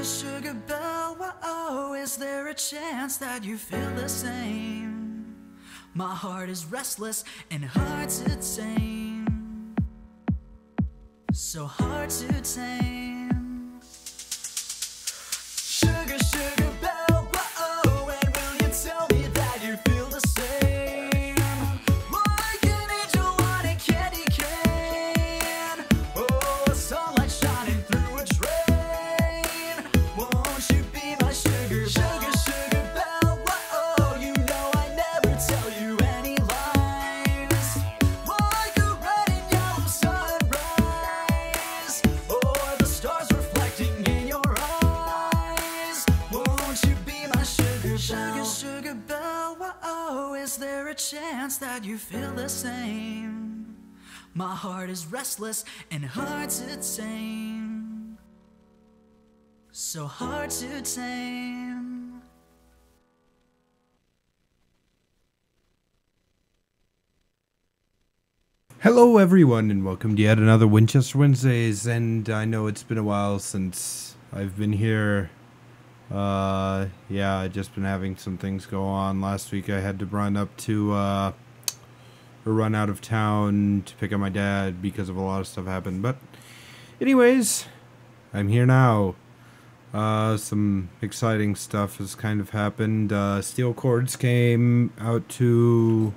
sugar belle, whoa, is there a chance that you feel the same? My heart is restless and hard to tame, so hard to tame. Sugar, sugar belle, whoa, and will you tell me that you feel the same? Like an angel on a candy cane, oh, a sunlight shining through a train. Won't you be my sugar, sugar, sugar belle, whoa, you know I never tell you any lies. Like a red and yellow sunrise, or the stars reflecting in your eyes. Won't you be my sugar, sugar, sugar belle, whoa, is there a chance that you feel the same? My heart is restless and hard to tame, so hard to tame. Hello everyone and welcome to yet another Winchester Wednesdays, and I know it's been a while since I've been here. Yeah, I've just been having some things go on. Last week I had to run up to, or run out of town to pick up my dad because of a lot of stuff happened. But anyways, I'm here now. Some exciting stuff has kind of happened. Steel cords came out to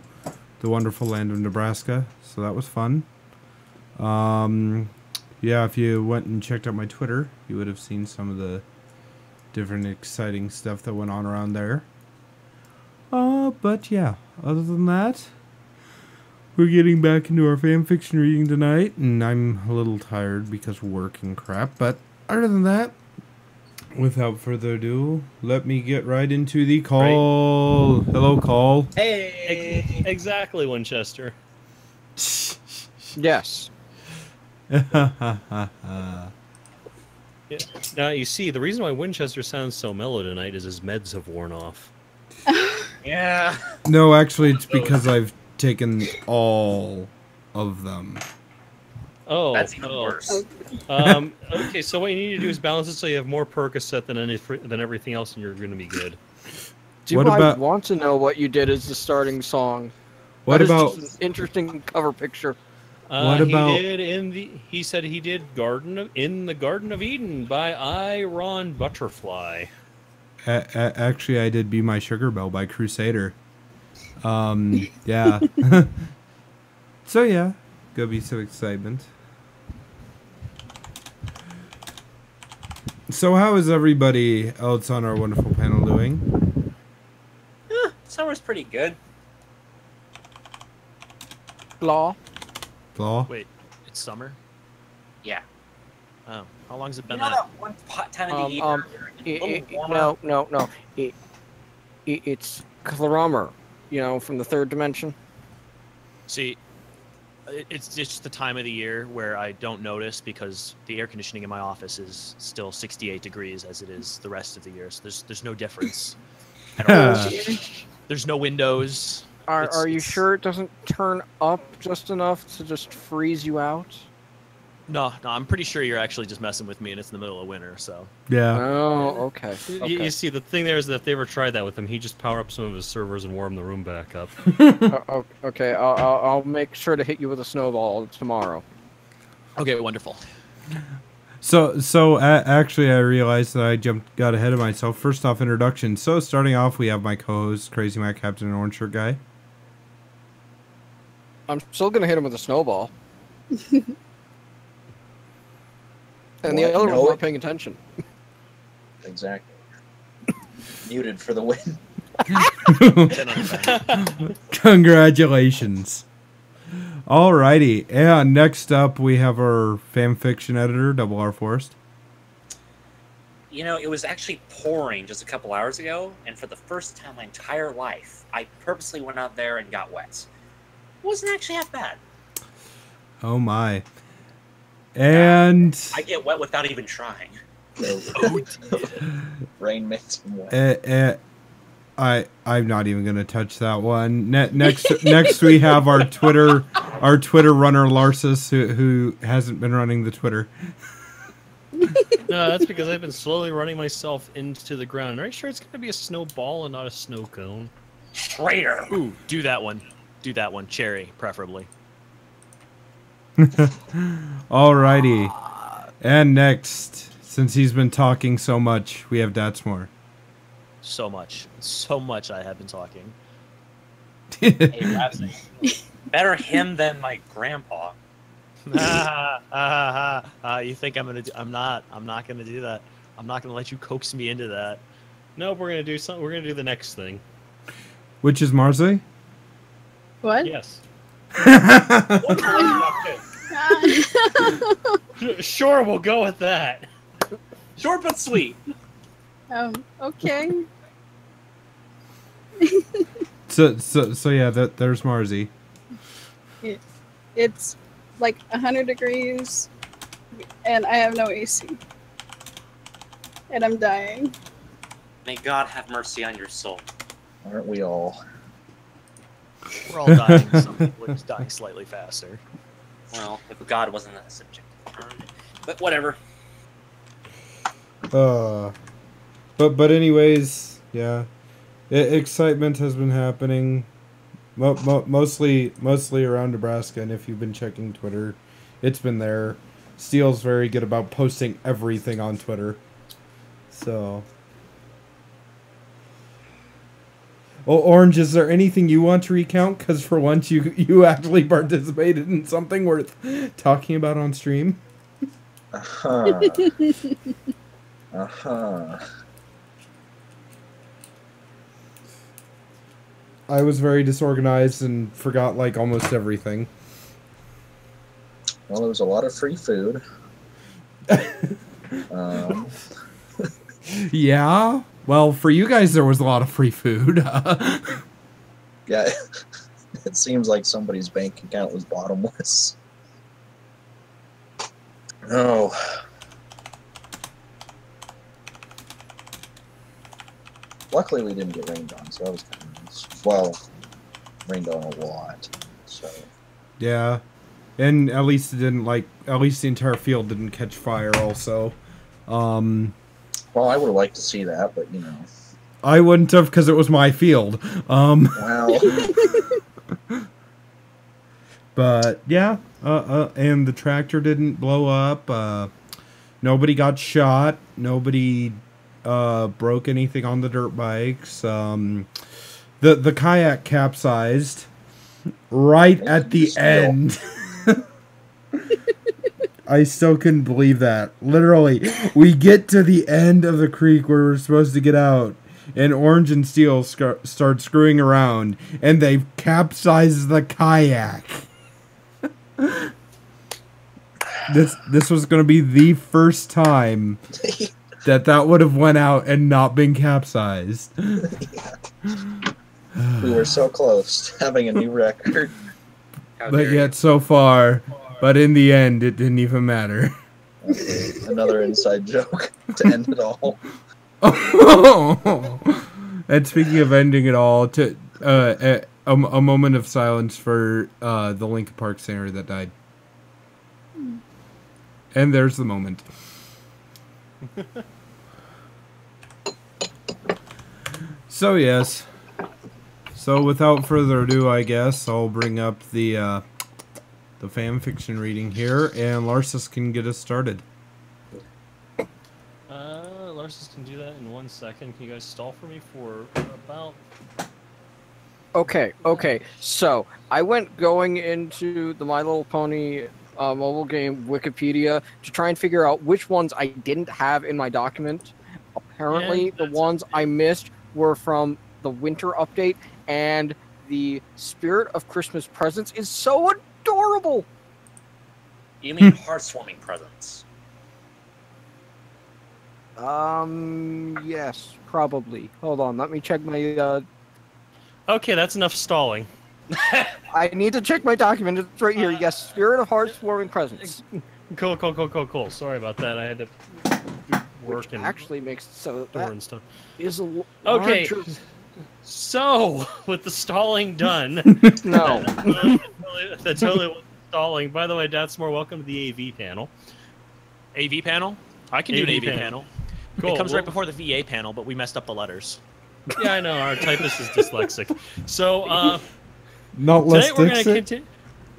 the wonderful land of Nebraska, so that was fun. Yeah, if you went and checked out my Twitter, you would have seen some of the different exciting stuff that went on around there. But yeah, other than that, we're getting back into our fan fiction reading tonight, and I'm a little tired because of work and crap, but other than that, without further ado, let me get right into the call. Right. Hello, call. Hey! Exactly, Winchester. Yes. Yeah. Now, you see, the reason why Winchester sounds so mellow tonight is his meds have worn off. Yeah. No, actually, it's because I've taken all of them. Oh, that's even worse. Okay, so what you need to do is balance it so you have more Percocet than everything else, and you're going to be good. Do I want to know what you did as the starting song? What about just an interesting cover picture? What about he said he did in the Garden of Eden by Iron Butterfly. Actually, I did Be My Sugar Belle by Crusader. Yeah. So yeah, gonna be some excitement. So how is everybody else on our wonderful panel doing? Summer's pretty good. Law. Law? Wait, it's summer? Yeah. Oh, how long's it been? You know that one time of the year? No. It's Claromer, you know, from the third dimension. See, it's just the time of the year where I don't notice because the air conditioning in my office is still 68 degrees as it is the rest of the year. So there's no difference at all. There's no windows. Are you sure it doesn't turn up just enough to just freeze you out? No, I'm pretty sure you're actually just messing with me, and it's in the middle of winter, so. Yeah. Oh, okay. You see, the thing there is that if they ever tried that with him, he'd just power up some of his servers and warm the room back up. Okay, I'll make sure to hit you with a snowball tomorrow. Okay, wonderful. So actually, I realized that I got ahead of myself. First off, introduction. So starting off, we have my co-host, Crazy Matt Captain and Orange Shirt Guy. I'm still gonna hit him with a snowball. And the other one's not paying attention. Exactly. Muted for the win. Congratulations. Alrighty, and next up we have our fan fiction editor, Double R Forrest. You know, it was actually pouring just a couple hours ago, and for the first time in my entire life, I purposely went out there and got wet. It wasn't actually half bad. Oh my. And I get wet without even trying. Rain makes him wet. I'm not even gonna touch that one. Next we have our Twitter runner Larsus, who hasn't been running the Twitter. No, that's because I've been slowly running myself into the ground. Are you sure it's going to be a snowball and not a snow cone? Traitor. Ooh, do that one. Do that one. Cherry, preferably. Alrighty. And next, since he's been talking so much, we have Datsmore. So much. So much I have been talking. Hey, Razzie. Better him than my grandpa. You think I'm gonna do? I'm not gonna do that. I'm not gonna let you coax me into that. No, we're going to do something. We're going to do the next thing. Which is Marseille? What? Yes. Ah. Sure, we'll go with that. Short but sweet. Okay. So yeah, there's Marzi. It's like 100 degrees, and I have no AC. And I'm dying. May God have mercy on your soul. Aren't we all? We're all dying. Some people are just dying slightly faster. Well, if God wasn't a subject. But whatever. But anyways, yeah, excitement has been happening, mostly around Nebraska. And if you've been checking Twitter, it's been there. Steele's very good about posting everything on Twitter. So, Orange, is there anything you want to recount? Because for once, you actually participated in something worth talking about on stream. Uh-huh. Uh-huh. I was very disorganized and forgot like almost everything. Well, there was a lot of free food. Yeah. Well, for you guys, there was a lot of free food. Yeah, it seems like somebody's bank account was bottomless. Oh. Luckily, we didn't get rained on, so that was kind of nice. Well, rained on a lot, so... Yeah. And at least it didn't, like, at least the entire field didn't catch fire also. Well, I would have liked to see that, but, you know... I wouldn't have, because it was my field. Well... But, yeah. And the tractor didn't blow up. Nobody got shot. Nobody broke anything on the dirt bikes. The kayak capsized right at the end. I still couldn't believe that. Literally, we get to the end of the creek where we're supposed to get out, and Orange and Steel start screwing around, and they capsize the kayak. This was going to be the first time that would have went out and not been capsized. We were so close to having a new record. But yet so far, but in the end, it didn't even matter. Okay, another inside joke to end it all. And speaking of ending it all, to a moment of silence for the Lincoln Park Center that died. And there's the moment. So yes. So without further ado, I guess I'll bring up the fan fiction reading here, and Larsus can get us started. Larsus can do that in 1 second. Can you guys stall for me for about... Okay. So I went going into the My Little Pony mobile game Wikipedia to try and figure out which ones I didn't have in my document. Apparently, the ones I missed were from the winter update, and the Spirit of Christmas Presents is so adorable. You mean heartwarming presents? Yes, probably. Hold on, let me check my. Okay, that's enough stalling. I need to check my document. It's right here. Yes, Spirit of Heartwarming Presents. Cool. Sorry about that. I had to do work Which and actually makes it so door that and stuff. is a Okay, larger... so with the stalling done, No. that totally was stalling. By the way, Datsmore, welcome to the AV panel. AV panel? I can do an AV AV panel. panel. Cool. It comes well- right before the VA panel, but we messed up the letters. Yeah, I know. Our typist is dyslexic. So Not less tonight we're going to Dixit. continue.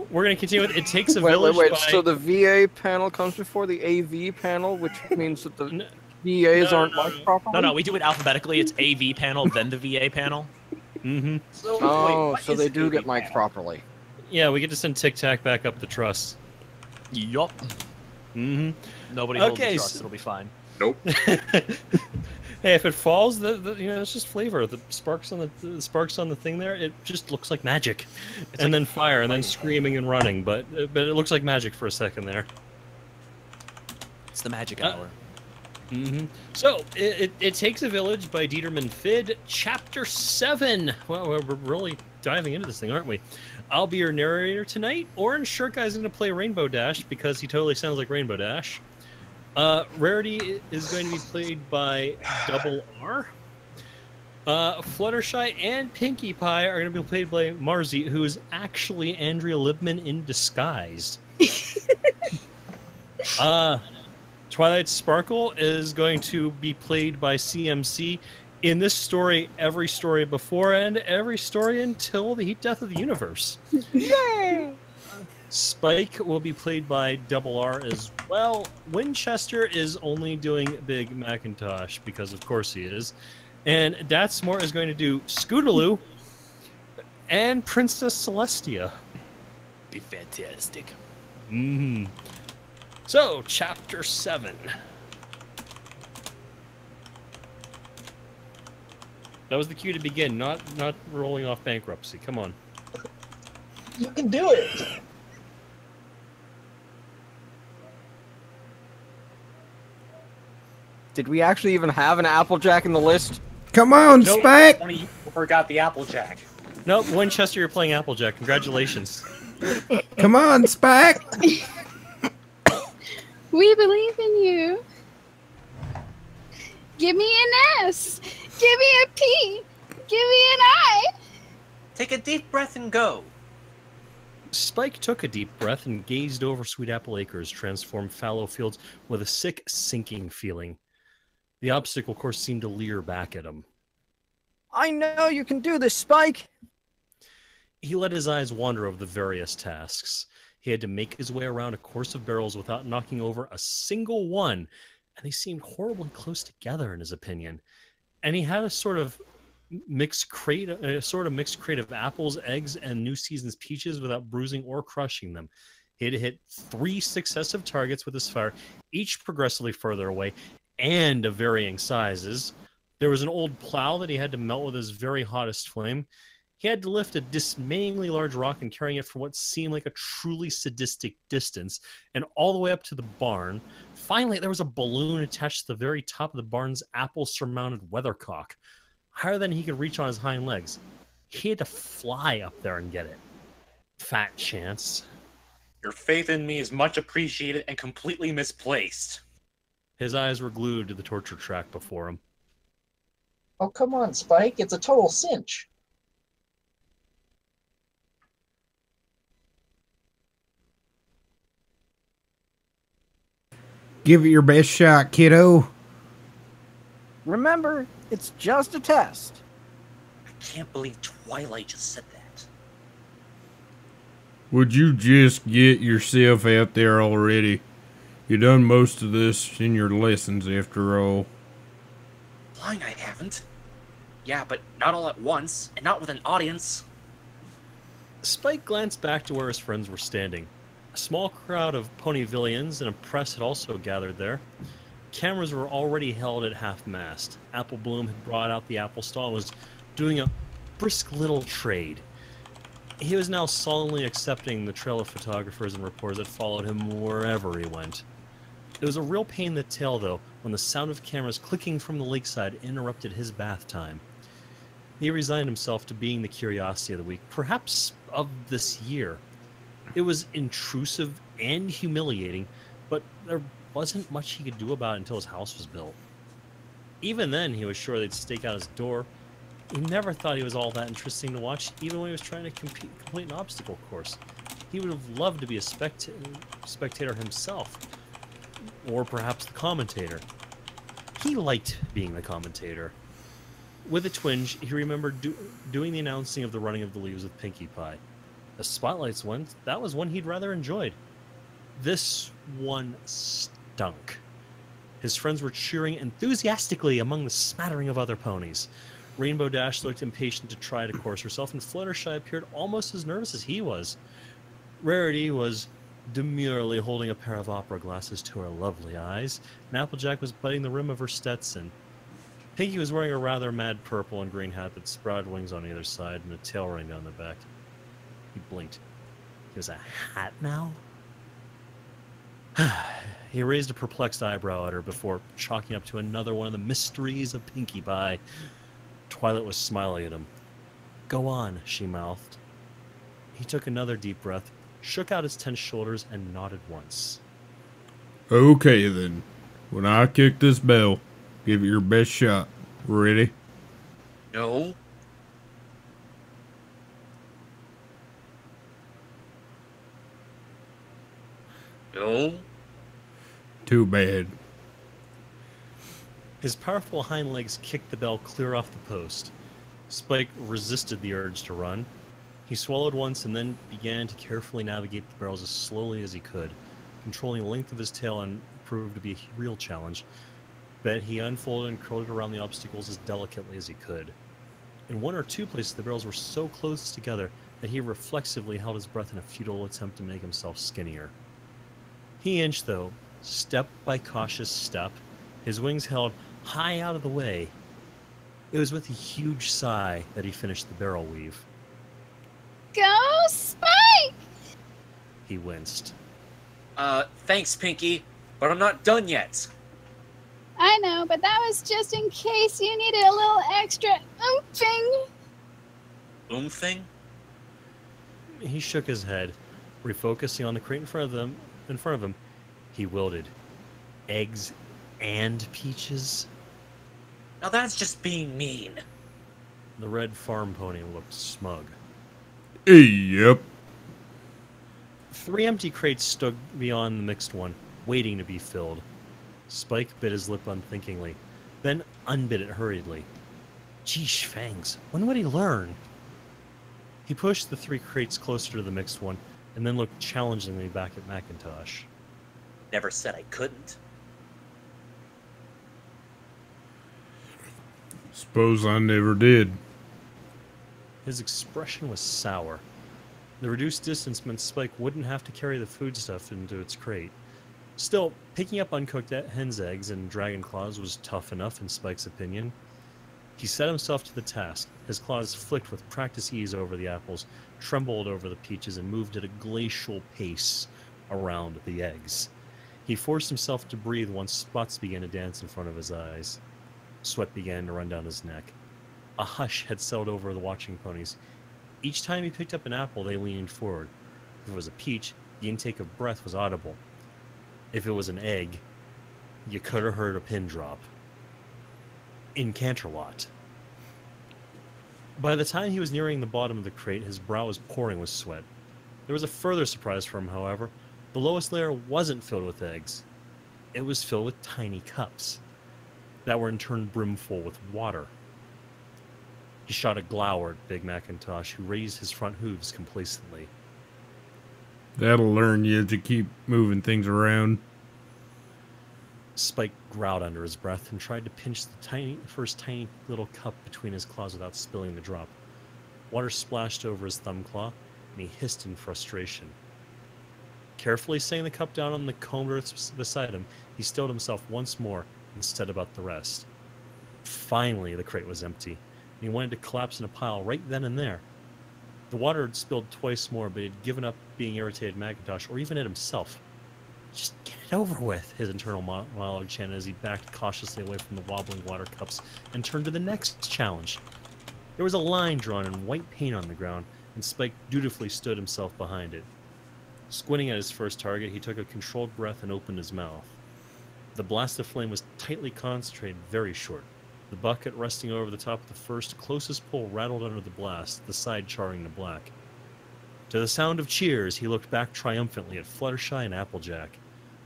We're going to continue with It Takes a Wait, Village wait, wait. by... So the VA panel comes before the AV panel, which means that the N- VAs no, aren't no, marked properly? No, we do it alphabetically. It's AV panel, then the VA panel. Mm-hmm. So, Oh, wait, what so is they do AV get mic'd panel? properly. Yeah, we get to send Tic Tac back up the truss. Yup. Mm-hmm. Nobody holds Okay, the trust. so- It'll be fine. Hey, if it falls, it's just flavor. The sparks on the thing there, it just looks like magic, It's and like then fire, and then screaming and running. But it looks like magic for a second there. It's the magic Uh, hour. Mm-hmm. So, it Takes a Village by Dieterman Fid, Chapter 7. Well, we're really diving into this thing, aren't we? I'll be your narrator tonight. Orange Shirt Guy's going to play Rainbow Dash because he totally sounds like Rainbow Dash. Rarity is going to be played by Double R. Fluttershy and Pinkie Pie are going to be played by Marzi, who is actually Andrea Libman in disguise. Twilight Sparkle is going to be played by CMC. In this story, every story before and every story until the heat death of the universe. Yay! Spike will be played by Double R as well. Winchester is only doing Big Macintosh because, of course, he is. And Datsmore is going to do Scootaloo and Princess Celestia. Be fantastic. Mm-hmm. So, Chapter 7. That was the cue to begin, not rolling off bankruptcy. Come on. You can do it. Did we actually even have an Applejack in the list? Come on, Nope, Spike! one of you forgot the Applejack. Nope, Winchester, you're playing Applejack. Congratulations. Come on, Spike! We believe in you. Give me an S. Give me a P. Give me an I. Take a deep breath and go. Spike took a deep breath and gazed over Sweet Apple Acres, transformed fallow fields with a sick, sinking feeling. The obstacle course seemed to leer back at him. I know you can do this, Spike! He let his eyes wander over the various tasks. He had to make his way around a course of barrels without knocking over a single one, and they seemed horribly close together in his opinion. And he had a sort of mixed crate of apples, eggs, and New Season's peaches without bruising or crushing them. He had to hit 3 successive targets with his fire, each progressively further away and of varying sizes. There was an old plow that he had to melt with his very hottest flame. He had to lift a dismayingly large rock and carrying it for what seemed like a truly sadistic distance, and all the way up to the barn. Finally, there was a balloon attached to the very top of the barn's apple-surmounted weathercock, higher than he could reach on his hind legs. He had to fly up there and get it. Fat chance. Your faith in me is much appreciated and completely misplaced. His eyes were glued to the torture track before him. Oh, come on, Spike. It's a total cinch. Give it your best shot, kiddo. Remember, it's just a test. I can't believe Twilight just said that. Would you just get yourself out there already? You done most of this in your lessons, after all. Lying, I haven't. Yeah, but not all at once, and not with an audience. Spike glanced back to where his friends were standing. A small crowd of Ponyvillians and a press had also gathered there. Cameras were already held at half-mast. Apple Bloom had brought out the apple stall and was doing a brisk little trade. He was now sullenly accepting the trail of photographers and reporters that followed him wherever he went. It was a real pain in the tail, though, when the sound of cameras clicking from the lakeside interrupted his bath time. He resigned himself to being the curiosity of the week, perhaps of this year. It was intrusive and humiliating, but there wasn't much he could do about it until his house was built. Even then, he was sure they'd stake out his door. He never thought he was all that interesting to watch, even when he was trying to complete an obstacle course. He would have loved to be a spectator himself. Or perhaps the commentator. He liked being the commentator. With a twinge, he remembered doing the announcing of the running of the leaves with Pinkie Pie. The Spotlights one, that was one he'd rather enjoyed. This one stunk. His friends were cheering enthusiastically among the smattering of other ponies. Rainbow Dash looked impatient to try to course herself, and Fluttershy appeared almost as nervous as he was. Rarity was demurely holding a pair of opera glasses to her lovely eyes, and Applejack was biting the rim of her Stetson. Pinkie was wearing a rather mad purple and green hat that sprouted wings on either side and a tail running down the back. He blinked. He was a hat now? He raised a perplexed eyebrow at her before chalking up to another one of the mysteries of Pinkie Pie. Twilight was smiling at him. "Go on," she mouthed. He took another deep breath, shook out his tense shoulders, and nodded once. Okay then. When I kick this bell, give it your best shot. Ready? No. No. Too bad. His powerful hind legs kicked the bell clear off the post. Spike resisted the urge to run. He swallowed once and then began to carefully navigate the barrels as slowly as he could. Controlling the length of his tail and proved to be a real challenge, but he unfolded and curled it around the obstacles as delicately as he could. In one or two places, the barrels were so close together that he reflexively held his breath in a futile attempt to make himself skinnier. He inched, though, step by cautious step, his wings held high out of the way. It was with a huge sigh that he finished the barrel weave. Go, Spike! He winced. Thanks, Pinkie, but I'm not done yet. I know, but that was just in case you needed a little extra oomping. Thing? He shook his head, refocusing on the crate in front of him. He wilted. Eggs and peaches? Now that's just being mean. The red farm pony looked smug. Yep. 3 empty crates stood beyond the mixed one, waiting to be filled. Spike bit his lip unthinkingly, then unbit it hurriedly. Geesh, fangs, when would he learn? He pushed the 3 crates closer to the mixed one, and then looked challengingly back at Macintosh. Never said I couldn't. Suppose I never did. His expression was sour. The reduced distance meant Spike wouldn't have to carry the foodstuff into its crate. Still, picking up uncooked hen's eggs and dragon claws was tough enough in Spike's opinion. He set himself to the task. His claws flicked with practice ease over the apples, trembled over the peaches, and moved at a glacial pace around the eggs. He forced himself to breathe once spots began to dance in front of his eyes. Sweat began to run down his neck. A hush had settled over the watching ponies. Each time he picked up an apple, they leaned forward. If it was a peach, the intake of breath was audible. If it was an egg, you could have heard a pin drop. In Canterlot. By the time he was nearing the bottom of the crate, his brow was pouring with sweat. There was a further surprise for him, however. The lowest layer wasn't filled with eggs. It was filled with tiny cups that were in turn brimful with water. He shot a glower at Big Macintosh, who raised his front hooves complacently. That'll learn you to keep moving things around. Spike growled under his breath and tried to pinch the first tiny little cup between his claws without spilling the drop. Water splashed over his thumb claw, and he hissed in frustration. Carefully setting the cup down on the combed earth beside him, he stilled himself once more and set about the rest. Finally, the crate was empty, and he wanted to collapse in a pile right then and there. The water had spilled twice more, but he had given up being irritated at Macintosh, or even at himself. Just get it over with, his internal monologue chanted as he backed cautiously away from the wobbling water cups and turned to the next challenge. There was a line drawn in white paint on the ground, and Spike dutifully stood himself behind it. Squinting at his first target, he took a controlled breath and opened his mouth. The blast of flame was tightly concentrated, very short. The bucket resting over the top of the first closest pole rattled under the blast, the side charring to black. To the sound of cheers, he looked back triumphantly at Fluttershy and Applejack.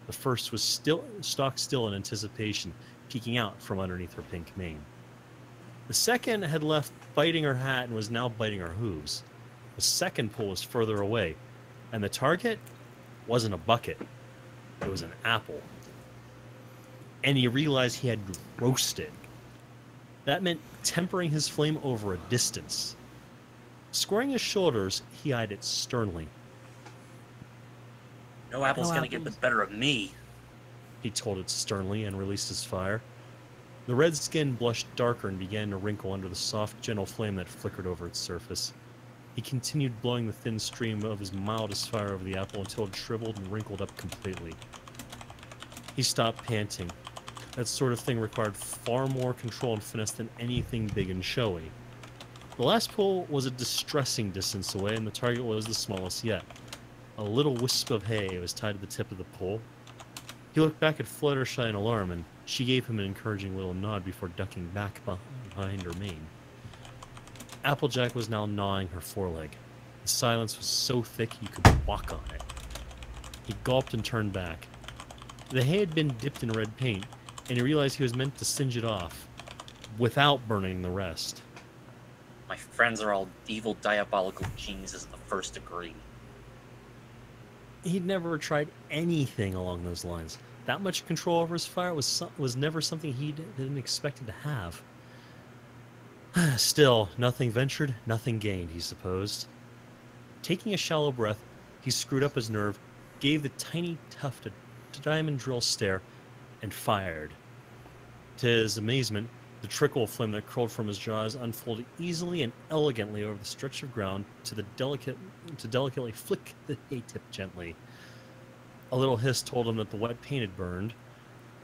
The first was stock still in anticipation, peeking out from underneath her pink mane. The second had left biting her hat and was now biting her hooves. The second pull was further away, and the target wasn't a bucket. It was an apple. And he realized he had to roast it. That meant tempering his flame over a distance. Squaring his shoulders, he eyed it sternly. No apple's gonna get the better of me. He told it sternly and released his fire. The red skin blushed darker and began to wrinkle under the soft, gentle flame that flickered over its surface. He continued blowing the thin stream of his mildest fire over the apple until it shriveled and wrinkled up completely. He stopped panting. That sort of thing required far more control and finesse than anything big and showy. The last pull was a distressing distance away, and the target was the smallest yet. A little wisp of hay was tied to the tip of the pole. He looked back at Fluttershy in alarm, and she gave him an encouraging little nod before ducking back behind her mane. Applejack was now gnawing her foreleg. The silence was so thick he could walk on it. He gulped and turned back. The hay had been dipped in red paint, and he realized he was meant to singe it off, without burning the rest. My friends are all evil, diabolical geniuses of the first degree. He'd never tried anything along those lines. That much control over his fire was never something he didn't expect to have. Still, nothing ventured, nothing gained, he supposed. Taking a shallow breath, he screwed up his nerve, gave the tiny tuft a diamond drill stare, and fired. To his amazement, the trickle of flame that curled from his jaws unfolded easily and elegantly over the stretch of ground to delicately flick the hay tip gently. A little hiss told him that the wet paint had burned,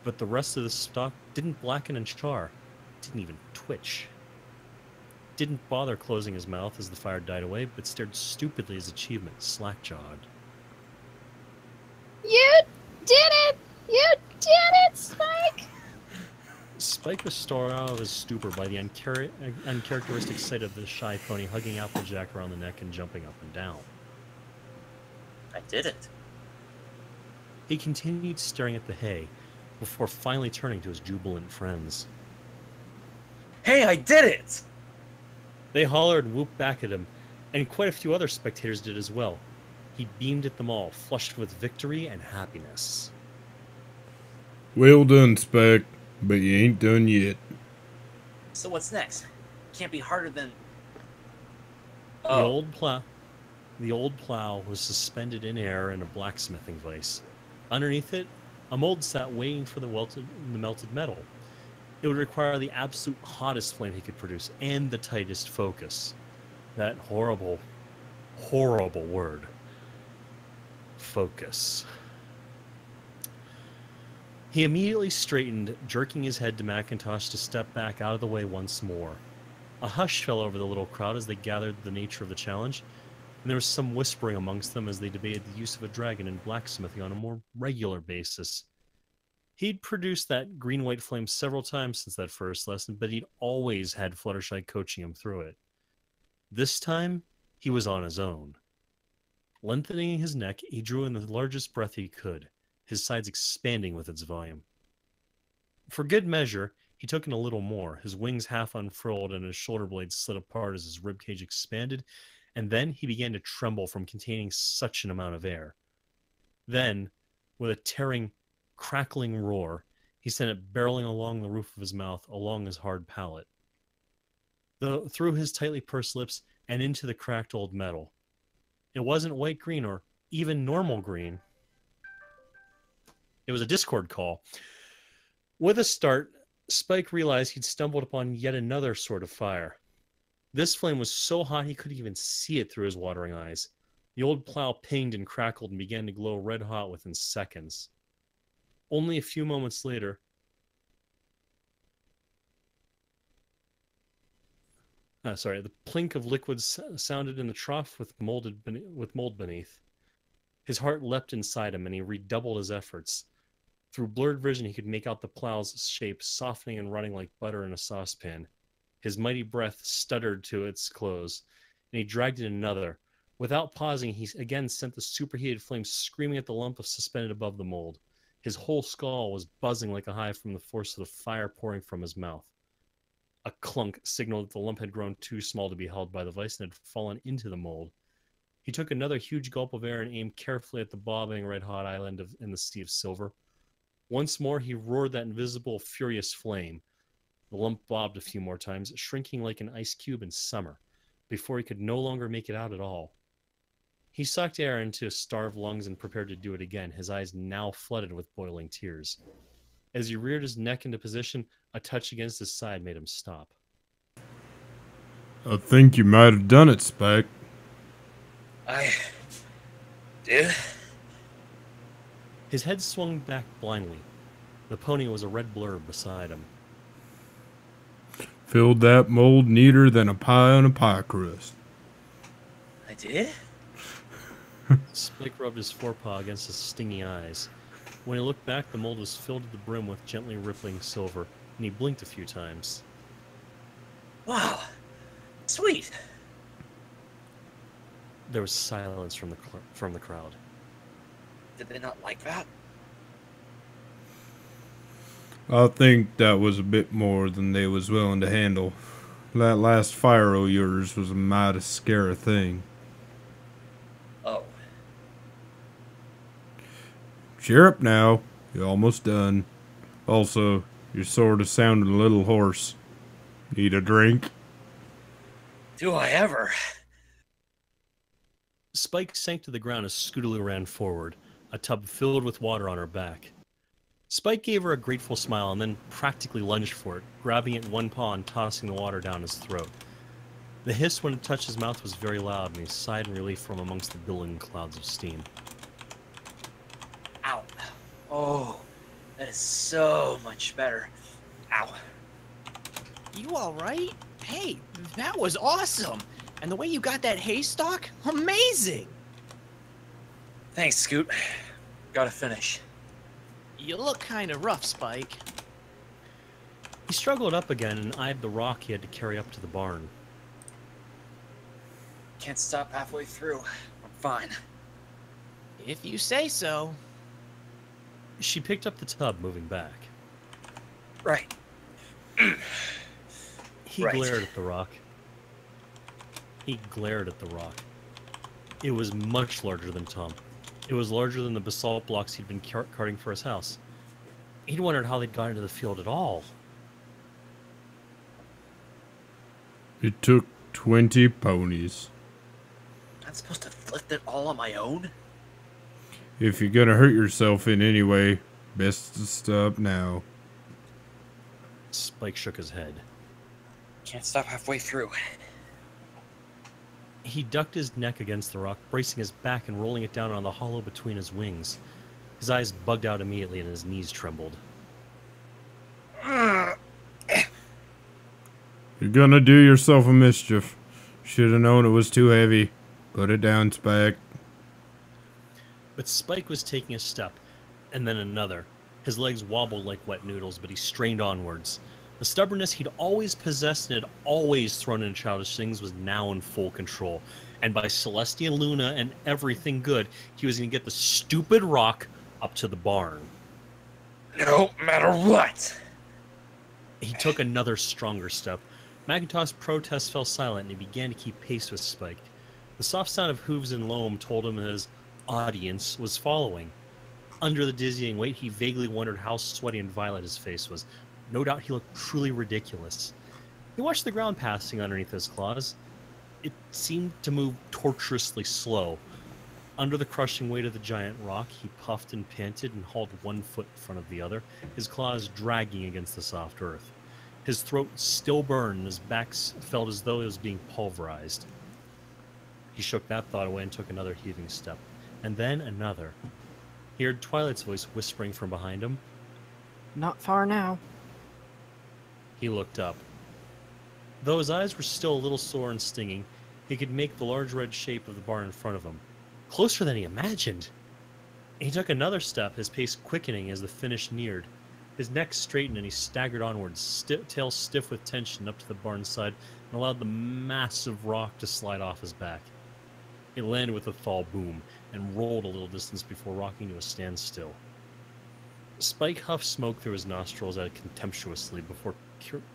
but the rest of the stalk didn't blacken and char, didn't even twitch. Didn't bother closing his mouth as the fire died away, but stared stupidly at his achievement, slack-jawed. You did it! You did it, Spike! Spike was startled out of his stupor by the uncharacteristic sight of the shy pony hugging Applejack around the neck and jumping up and down. I did it. He continued staring at the hay, before finally turning to his jubilant friends. Hey, I did it! They hollered and whooped back at him, and quite a few other spectators did as well. He beamed at them all, flushed with victory and happiness. Well done, Spike, but you ain't done yet. So what's next? Can't be harder than... The old plow was suspended in air in a blacksmithing vise. Underneath it, a mold sat waiting for the melted metal. It would require the absolute hottest flame he could produce, and the tightest focus. That horrible, horrible word. Focus. He immediately straightened, jerking his head to Macintosh to step back out of the way once more. A hush fell over the little crowd as they gathered the nature of the challenge, and there was some whispering amongst them as they debated the use of a dragon in blacksmithing on a more regular basis. He'd produced that green-white flame several times since that first lesson, but he'd always had Fluttershy coaching him through it. This time, he was on his own. Lengthening his neck, he drew in the largest breath he could, his sides expanding with its volume. For good measure, he took in a little more, his wings half unfurled and his shoulder blades slid apart as his ribcage expanded, and then he began to tremble from containing such an amount of air. Then, with a tearing, crackling roar, he sent it barreling along the roof of his mouth, along his hard palate, through his tightly pursed lips, and into the cracked old metal. It wasn't white green or even normal green. It was a Discord call. With a start, Spike realized he'd stumbled upon yet another sort of fire. This flame was so hot he couldn't even see it through his watering eyes. The old plow pinged and crackled and began to glow red hot within seconds. Only a few moments later, the plink of liquids sounded in the trough with mold beneath. His heart leapt inside him, and he redoubled his efforts. Through blurred vision, he could make out the plow's shape, softening and running like butter in a saucepan. His mighty breath stuttered to its close, and he dragged in another. Without pausing, he again sent the superheated flame screaming at the lump of suspended above the mold. His whole skull was buzzing like a hive from the force of the fire pouring from his mouth. A clunk signaled that the lump had grown too small to be held by the vice and had fallen into the mold. He took another huge gulp of air and aimed carefully at the bobbing red-hot island in the sea of silver. Once more, he roared that invisible, furious flame. The lump bobbed a few more times, shrinking like an ice cube in summer, before he could no longer make it out at all. He sucked air into his starved lungs and prepared to do it again, his eyes now flooded with boiling tears. As he reared his neck into position, a touch against his side made him stop. I think you might have done it, Spike. I did? His head swung back blindly. The pony was a red blur beside him. Filled that mold neater than a pie on a pie crust. I did? Spike rubbed his forepaw against his stingy eyes. When he looked back, the mold was filled to the brim with gently rippling silver, and he blinked a few times. Wow. Sweet. There was silence from the crowd. Did they not like that? I think that was a bit more than they was willing to handle. That last fire o' yours was a mighty scary thing. Oh. Cheer up now. You're almost done. Also, you're sort of sounding a little hoarse. Need a drink? Do I ever? Spike sank to the ground as Scootaloo ran forward, a tub filled with water on her back. Spike gave her a grateful smile and then practically lunged for it, grabbing it in one paw and tossing the water down his throat. The hiss when it touched his mouth was very loud, and he sighed in relief from amongst the billowing clouds of steam. Ow. Oh, that is so much better. Ow. You all right? Hey, that was awesome. And the way you got that haystack, amazing. Thanks, Scoot. Gotta finish. You look kind of rough, Spike. He struggled up again and eyed the rock he had to carry up to the barn. Can't stop halfway through. I'm fine. If you say so. She picked up the tub, moving back. Right. He Right. glared at the rock. It was much larger than Tom. It was larger than the basalt blocks he'd been carting for his house. He'd wondered how they'd got into the field at all. It took 20 ponies. I'm supposed to lift it all on my own? If you're gonna hurt yourself in any way, best to stop now. Spike shook his head. Can't stop halfway through. He ducked his neck against the rock, bracing his back and rolling it down on the hollow between his wings. His eyes bugged out immediately and his knees trembled. You're gonna do yourself a mischief. Should've known it was too heavy. Put it down, Spike. But Spike was taking a step, and then another. His legs wobbled like wet noodles, but he strained onwards. The stubbornness he'd always possessed and had always thrown in childish things was now in full control. And by Celestia Luna and everything good, he was going to get the stupid rock up to the barn. No matter what. He took another stronger step. Macintosh's protest fell silent, and he began to keep pace with Spike. The soft sound of hooves and loam told him his audience was following. Under the dizzying weight, he vaguely wondered how sweaty and violent his face was. No doubt he looked truly ridiculous. He watched the ground passing underneath his claws. It seemed to move tortuously slow. Under the crushing weight of the giant rock, he puffed and panted and hauled one foot in front of the other, his claws dragging against the soft earth. His throat still burned, and his back felt as though it was being pulverized. He shook that thought away and took another heaving step, and then another. He heard Twilight's voice whispering from behind him. Not far now. He looked up. Though his eyes were still a little sore and stinging, he could make the large red shape of the barn in front of him. Closer than he imagined. He took another step, his pace quickening as the finish neared. His neck straightened and he staggered onwards, tail stiff with tension up to the barn side, and allowed the massive rock to slide off his back. It landed with a fall boom and rolled a little distance before rocking to a standstill. Spike huffed smoke through his nostrils contemptuously before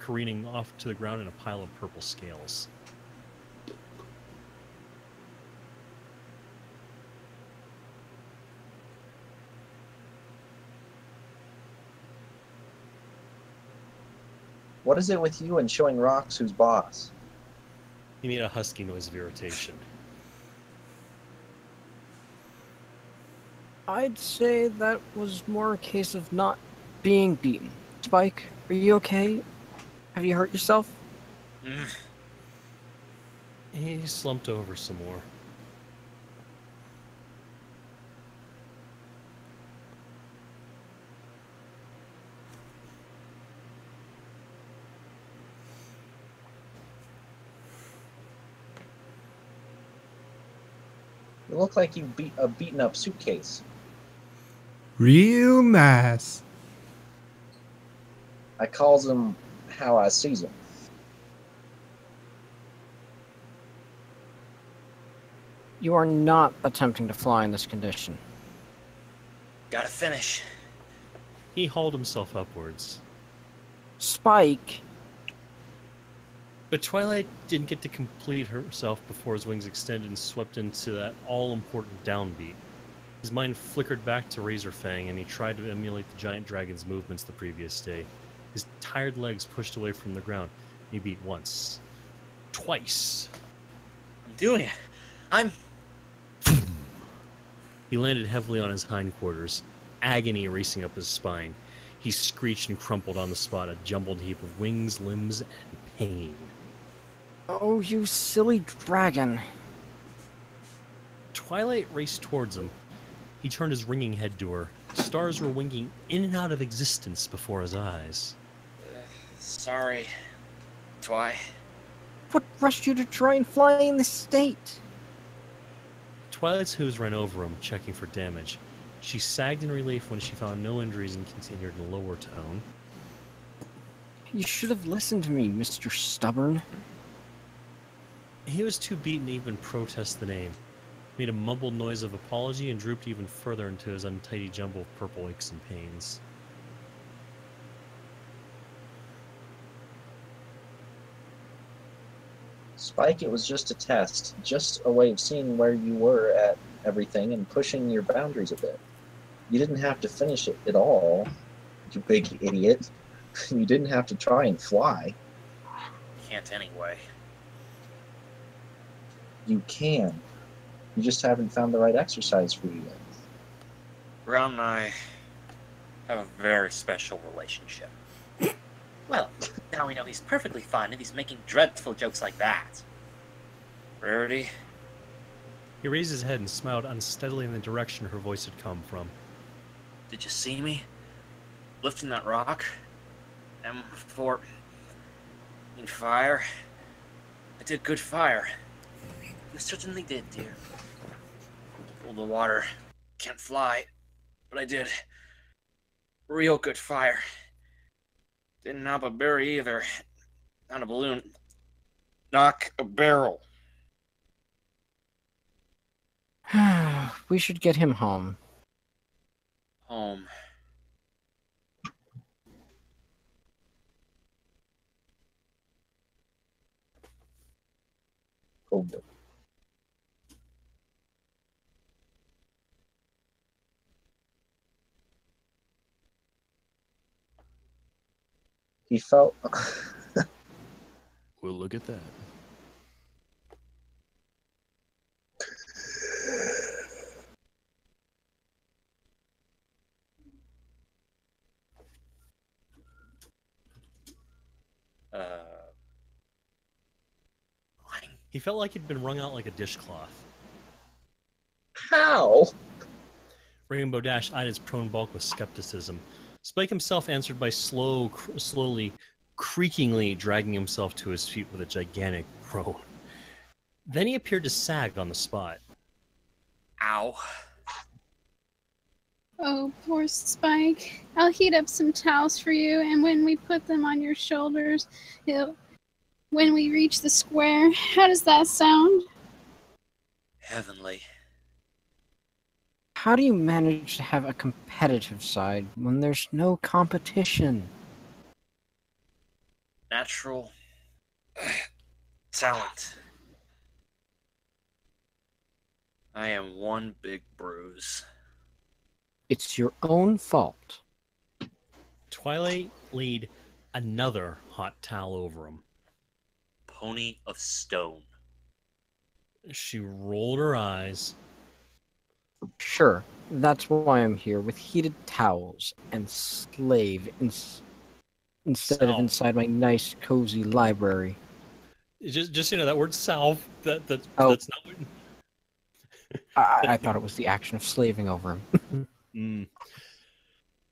careening off to the ground in a pile of purple scales. What is it with you and showing rocks who's boss? He made a husky noise of irritation. I'd say that was more a case of not being beaten. Spike, are you okay? Have you hurt yourself? He slumped over some more. You look like you beat a beaten up suitcase. Real nice. I calls them how I sees them. You are not attempting to fly in this condition. Gotta finish. He hauled himself upwards. Spike, But Twilight didn't get to complete herself before his wings extended and swept into that all-important downbeat. His mind flickered back to Razorfang, and he tried to emulate the giant dragon's movements the previous day. His tired legs pushed away from the ground. He beat once. Twice. I'm doing it. I'm... He landed heavily on his hindquarters, agony racing up his spine. He screeched and crumpled on the spot, a jumbled heap of wings, limbs, and pain. oh, you silly dragon. Twilight raced towards him. He turned his ringing head to her. Stars were winking in and out of existence before his eyes. Sorry, Twi. What rushed you to try and fly in this state? Twilight's hooves ran over him, checking for damage. She sagged in relief when she found no injuries and continued in a lower tone. You should have listened to me, Mr. Stubborn. He was too beaten to even protest the name. Made a mumbled noise of apology and drooped even further into his untidy jumble of purple aches and pains. Spike, it was just a test. Just a way of seeing where you were at everything and pushing your boundaries a bit. You didn't have to finish it at all, you big idiot. You didn't have to try and fly. Can't anyway. You can. You just haven't found the right exercise for you yet. Brown and I have a very special relationship. Well, now we know he's perfectly fine and he's making dreadful jokes like that. Rarity? He raised his head and smiled unsteadily in the direction her voice had come from. Did you see me? Lifting that rock? M4... in fire? I did good fire. You certainly did, dear. Pulled the water. Can't fly. But I did. Real good fire. Didn't knock a berry either. Not a balloon. Knock a barrel. We should get him home. Home. Oh, he felt. We'll look at that. He felt like he'd been wrung out like a dishcloth. How? Rainbow Dash eyed his prone bulk with skepticism. Spike himself answered by slowly, creakingly dragging himself to his feet with a gigantic groan. Then he appeared to sag on the spot. Ow. Oh, poor Spike. I'll heat up some towels for you, and when we put them on your shoulders, when we reach the square, how does that sound? Heavenly. How do you manage to have a competitive side when there's no competition? Natural talent. I am one big bruise. It's your own fault. Twilight laid another hot towel over him. Pony of stone. She rolled her eyes. Sure, that's why I'm here with heated towels and slave instead of Salve. inside my nice, cozy library. Just that word "salve." That's Oh. not what. I thought it was the action of slaving over him. Mm.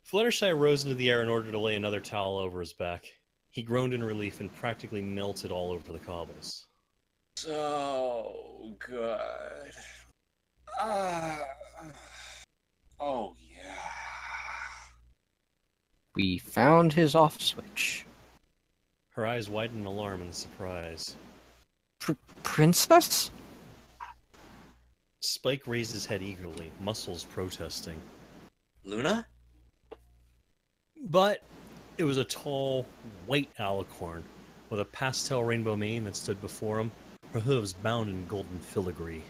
Fluttershy rose into the air in order to lay another towel over his back. He groaned in relief and practically melted all over the cobbles. So good. Oh, yeah. We found his off switch. Her eyes widened in alarm and surprise. Princess? Spike raised his head eagerly, muscles protesting. Luna? But it was a tall, white alicorn with a pastel rainbow mane that stood before him, her hooves bound in golden filigree.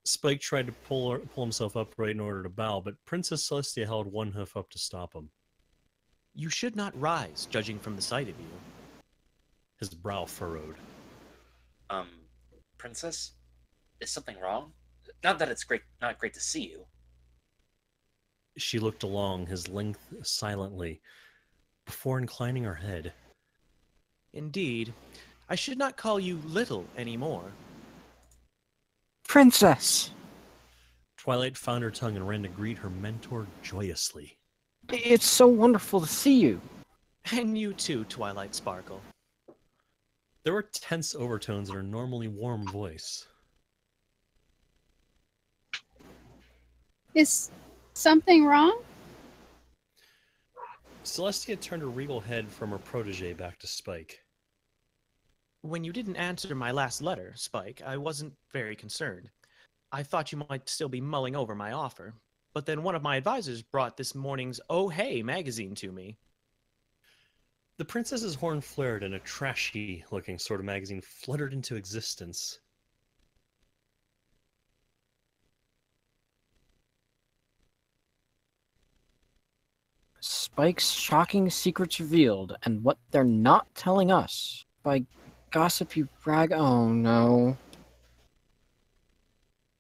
Spike tried to pull himself upright in order to bow, but Princess Celestia held one hoof up to stop him. You should not rise, judging from the sight of you. His brow furrowed. Princess? Is something wrong? Not that it's not great to see you. She looked along his length silently, before inclining her head. Indeed, I should not call you little anymore. Princess! Twilight found her tongue and ran to greet her mentor joyously. It's so wonderful to see you. And you too, Twilight Sparkle. There were tense overtones in her normally warm voice. Is something wrong? Celestia turned her regal head from her protege back to Spike. When you didn't answer my last letter, Spike, I wasn't very concerned. I thought you might still be mulling over my offer. But then one of my advisors brought this morning's Oh Hey magazine to me. The princess's horn flared and a trashy-looking sort of magazine fluttered into existence. Spike's shocking secrets revealed, and what they're not telling us. By gossipy brag. Oh no.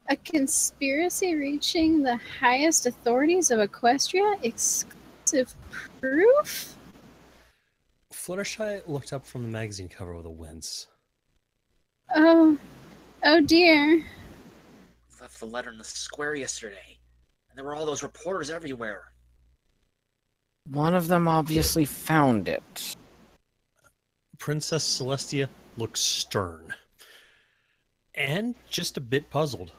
A conspiracy reaching the highest authorities of Equestria? Exclusive proof? Fluttershy looked up from the magazine cover with a wince. Oh dear. Left the letter in the square yesterday, and there were all those reporters everywhere. One of them obviously found it. Princess Celestia looked stern. And just a bit puzzled.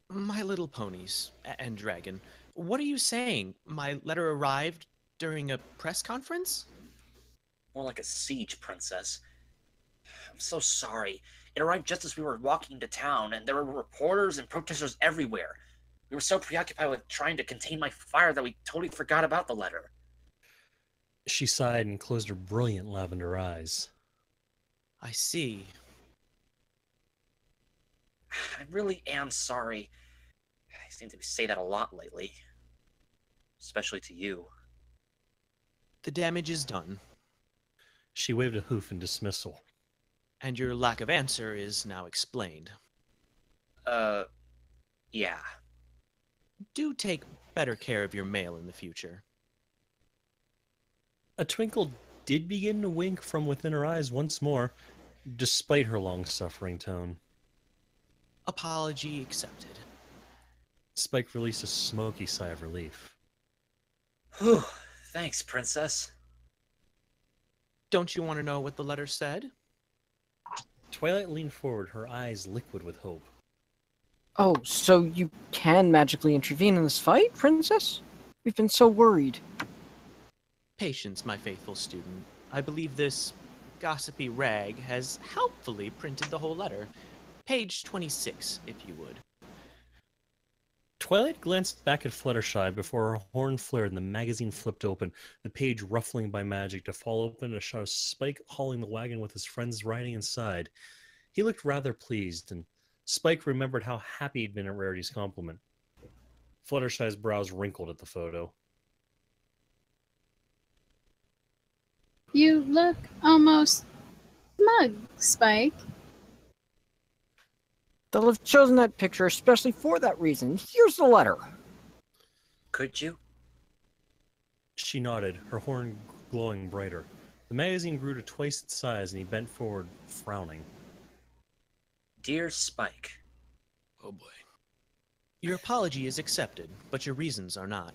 My little ponies and dragon, what are you saying? My letter arrived during a press conference? More like a siege, Princess. I'm so sorry. It arrived just as we were walking to town, and there were reporters and protesters everywhere. We were so preoccupied with trying to contain my fire that we totally forgot about the letter. She sighed and closed her brilliant lavender eyes. I see. I really am sorry. I seem to say that a lot lately. Especially to you. The damage is done, She waved a hoof in dismissal. and your lack of answer is now explained. Yeah. Do take better care of your mail in the future. A twinkle did begin to wink from within her eyes once more, despite her long-suffering tone. Apology accepted. Spike released a smoky sigh of relief. Whew. Thanks, Princess. Don't you want to know what the letter said? Twilight leaned forward, her eyes liquid with hope. Oh, so you can magically intervene in this fight, Princess? We've been so worried. Patience, my faithful student. I believe this gossipy rag has helpfully printed the whole letter. Page 26, if you would. Twilight glanced back at Fluttershy before her horn flared and the magazine flipped open, the page ruffling by magic to fall open and a shot of Spike hauling the wagon with his friends riding inside. He looked rather pleased, and Spike remembered how happy he'd been at Rarity's compliment. Fluttershy's brows wrinkled at the photo. You look almost smug, Spike. They'll have chosen that picture especially for that reason. Here's the letter. Could you? She nodded, her horn glowing brighter. The magazine grew to twice its size, and he bent forward, frowning. Dear Spike. Oh boy. Your apology is accepted, but your reasons are not.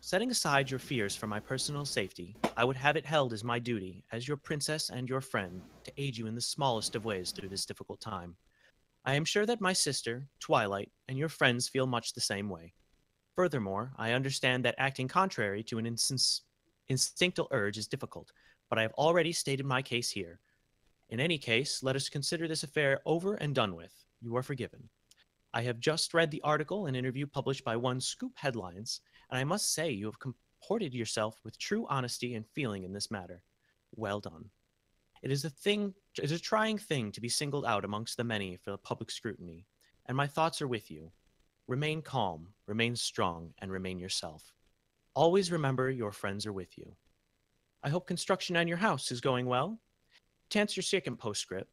Setting aside your fears for my personal safety, I would have it held as my duty, as your princess and your friend, to aid you in the smallest of ways through this difficult time. I am sure that my sister, Twilight, and your friends feel much the same way. Furthermore, I understand that acting contrary to an instinctual urge is difficult, but I have already stated my case here. In any case, let us consider this affair over and done with. You are forgiven. I have just read the article and interview published by One Scoop Headlines, and I must say you have comported yourself with true honesty and feeling in this matter. Well done. It is a trying thing to be singled out amongst the many for the public scrutiny, and my thoughts are with you. Remain calm, remain strong, and remain yourself. Always remember your friends are with you. I hope construction on your house is going well. To answer your second postscript,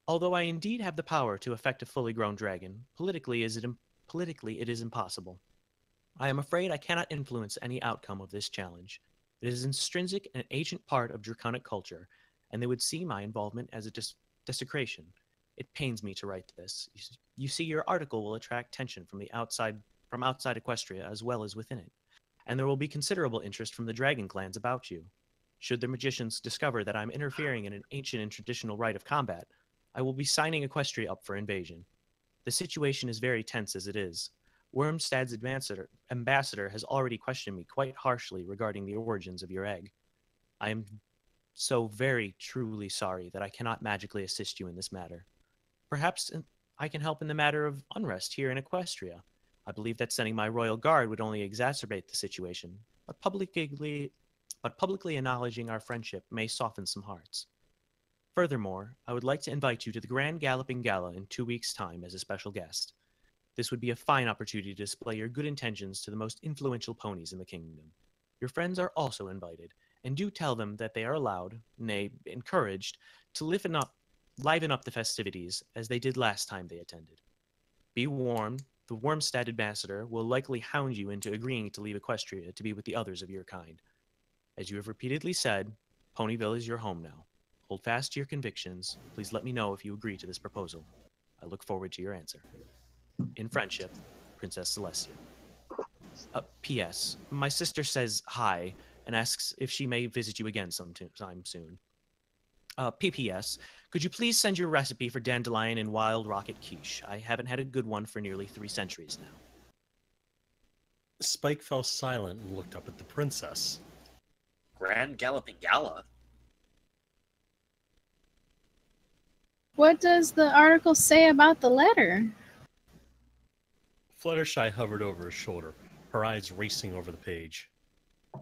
although I indeed have the power to affect a fully grown dragon, politically it is impossible. I am afraid I cannot influence any outcome of this challenge. It is intrinsic and ancient part of draconic culture, and they would see my involvement as a desecration. It pains me to write this. You see, your article will attract attention from outside Equestria as well as within it, and there will be considerable interest from the dragon clans about you. Should the magicians discover that I'm interfering in an ancient and traditional rite of combat, I will be signing Equestria up for invasion. The situation is very tense as it is. Wormstad's ambassador has already questioned me quite harshly regarding the origins of your egg. I am so very truly sorry that I cannot magically assist you in this matter. Perhaps I can help in the matter of unrest here in Equestria. I believe that sending my royal guard would only exacerbate the situation, but publicly acknowledging our friendship may soften some hearts. Furthermore, I would like to invite you to the Grand Galloping Gala in 2 weeks' time as a special guest. This would be a fine opportunity to display your good intentions to the most influential ponies in the kingdom. Your friends are also invited, and do tell them that they are allowed, nay, encouraged, to liven up the festivities as they did last time they attended. Be warned, the Wormstad ambassador will likely hound you into agreeing to leave Equestria to be with the others of your kind. As you have repeatedly said, Ponyville is your home now. Hold fast to your convictions. Please let me know if you agree to this proposal. I look forward to your answer. In friendship, Princess Celestia. P.S. My sister says hi and asks if she may visit you again sometime soon. P.P.S. Could you please send your recipe for dandelion and wild rocket quiche? I haven't had a good one for nearly 3 centuries now. Spike fell silent and looked up at the princess. Grand Galloping Gala? What does the article say about the letter? Fluttershy hovered over his shoulder, her eyes racing over the page.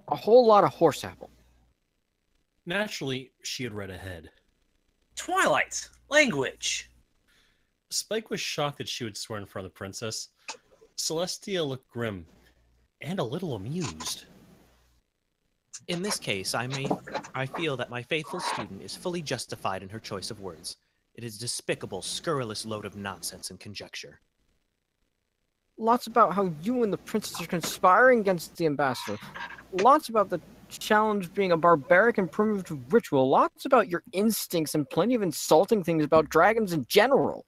A whole lot of horse apple. Naturally, she had read ahead. Twilight! Language! Spike was shocked that she would swear in front of the princess. Celestia looked grim and a little amused. In this case, I feel that my faithful student is fully justified in her choice of words. It is a despicable, scurrilous load of nonsense and conjecture. Lots about how you and the princess are conspiring against the ambassador. Lots about the challenge being a barbaric and primitive ritual. Lots about your instincts and plenty of insulting things about dragons in general.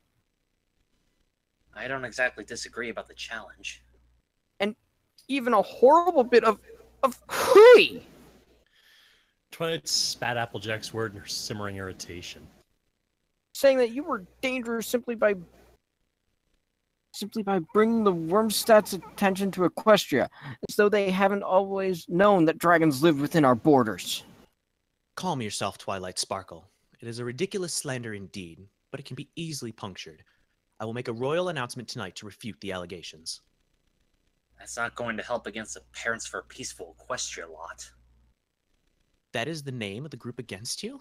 I don't exactly disagree about the challenge. And even a horrible bit of hooey. Twilight spat Applejack's word in her simmering irritation. Saying that you were dangerous simply by bringing the Wormstad's attention to Equestria, as though they haven't always known that dragons live within our borders. Calm yourself, Twilight Sparkle. It is a ridiculous slander indeed, but it can be easily punctured. I will make a royal announcement tonight to refute the allegations. That's not going to help against the Parents for a Peaceful Equestria lot. That is the name of the group against you?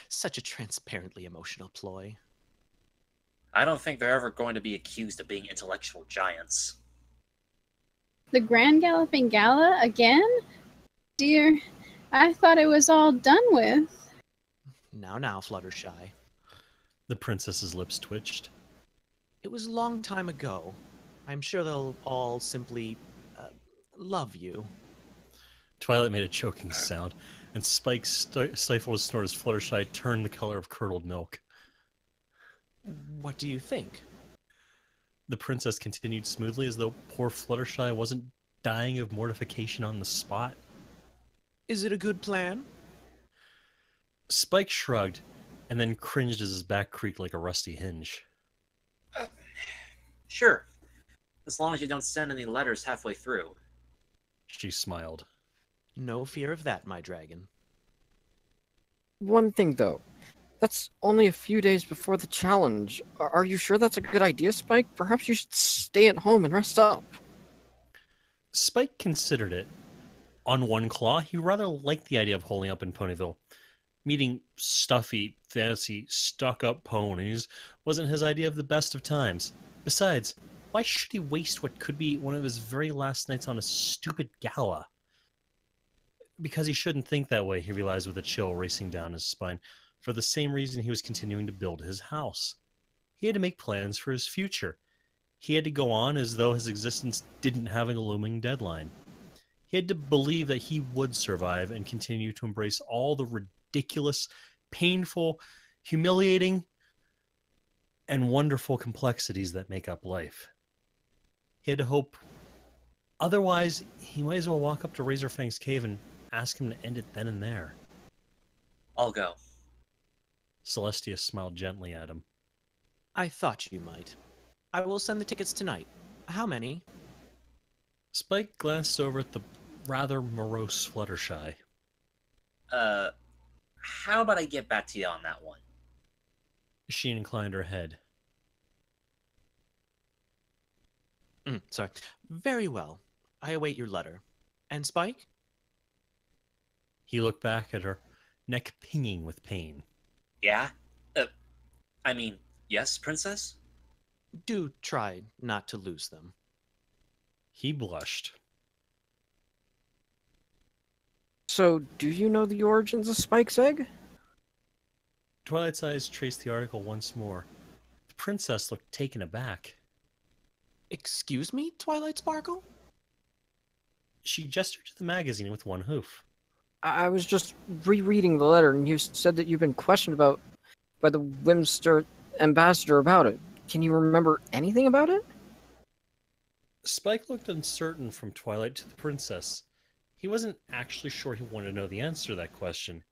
Such a transparently emotional ploy. I don't think they're ever going to be accused of being intellectual giants. The Grand Galloping Gala again? Dear, I thought it was all done with. Now, Fluttershy. The princess's lips twitched. It was a long time ago. I'm sure they'll all simply love you. Twilight made a choking sound, and Spike stifled a snort as Fluttershy turned the color of curdled milk. What do you think? The princess continued smoothly as though poor Fluttershy wasn't dying of mortification on the spot. Is it a good plan? Spike shrugged, and then cringed as his back creaked like a rusty hinge. Sure, as long as you don't send any letters halfway through. She smiled. No fear of that, my dragon. One thing, though. That's only a few days before the challenge. Are you sure that's a good idea, Spike? Perhaps you should stay at home and rest up. Spike considered it. On one claw, he rather liked the idea of holding up in Ponyville. Meeting stuffy, fancy, stuck-up ponies wasn't his idea of the best of times. Besides, why should he waste what could be one of his very last nights on a stupid gala? Because he shouldn't think that way, he realized with a chill racing down his spine, for the same reason he was continuing to build his house. He had to make plans for his future. He had to go on as though his existence didn't have a looming deadline. He had to believe that he would survive and continue to embrace all the ridiculous, painful, humiliating, and wonderful complexities that make up life. He had to hope. Otherwise, he might as well walk up to Razorfang's cave and ask him to end it then and there. I'll go. Celestia smiled gently at him. I thought you might. I will send the tickets tonight. How many? Spike glanced over at the rather morose Fluttershy. How about I get back to you on that one? She inclined her head. Sorry. Very well. I await your letter. And Spike? He looked back at her, neck pinging with pain. Yeah? Yes, Princess? Do try not to lose them. He blushed. So, do you know the origins of Spike's egg? Twilight's eyes traced the article once more. The princess looked taken aback. Excuse me, Twilight Sparkle? She gestured to the magazine with one hoof. I was just rereading the letter, and you said that you've been questioned by the Whimster ambassador about it. Can you remember anything about it? Spike looked uncertain from Twilight to the princess. He wasn't actually sure he wanted to know the answer to that question.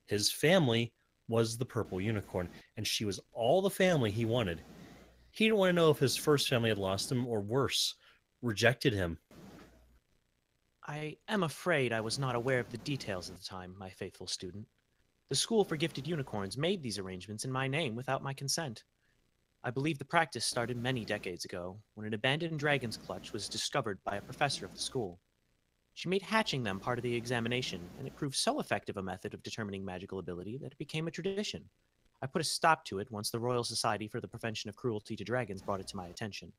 His family was the purple unicorn, and she was all the family he wanted. He didn't want to know if his first family had lost him, or worse, rejected him. I am afraid I was not aware of the details at the time, my faithful student. The School for Gifted Unicorns made these arrangements in my name without my consent. I believe the practice started many decades ago, when an abandoned dragon's clutch was discovered by a professor of the school. She made hatching them part of the examination, and it proved so effective a method of determining magical ability that it became a tradition. I put a stop to it once the Royal Society for the Prevention of Cruelty to Dragons brought it to my attention.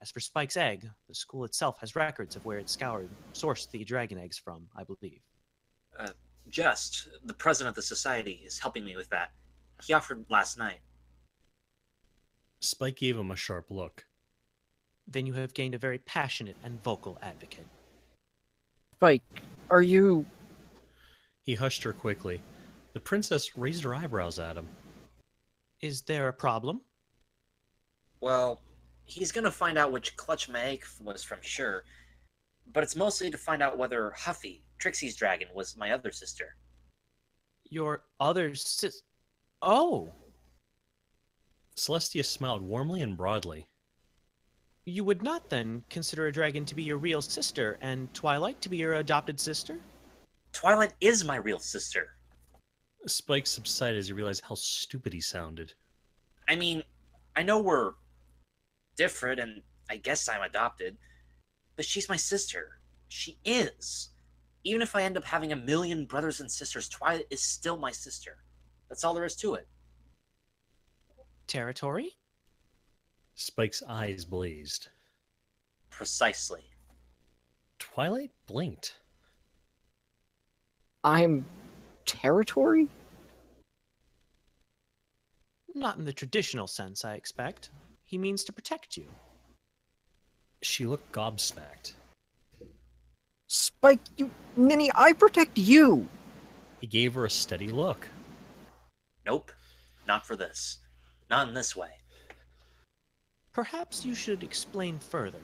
As for Spike's egg, the school itself has records of where it sourced the dragon eggs from, I believe. Just, the president of the society is helping me with that. He offered last night. Spike gave him a sharp look. Then you have gained a very passionate and vocal advocate. Spike, are you... He hushed her quickly. The princess raised her eyebrows at him. Is there a problem? Well, he's gonna find out which clutch my egg was from, sure. But it's mostly to find out whether Huffy, Trixie's dragon, was my other sister. Your other sis... Oh! Celestia smiled warmly and broadly. You would not, then, consider a dragon to be your real sister, and Twilight to be your adopted sister? Twilight is my real sister. Spike subsided as he realized how stupid he sounded. I know we're different, and I guess I'm adopted. But she's my sister. She is. Even if I end up having a million brothers and sisters, Twilight is still my sister. That's all there is to it. Territory? Spike's eyes blazed. Precisely. Twilight blinked. I'm territory? Not in the traditional sense, I expect. He means to protect you. She looked gobsmacked. Spike, you ninny, I protect you! He gave her a steady look. Nope. Not for this. Not in this way. Perhaps you should explain further.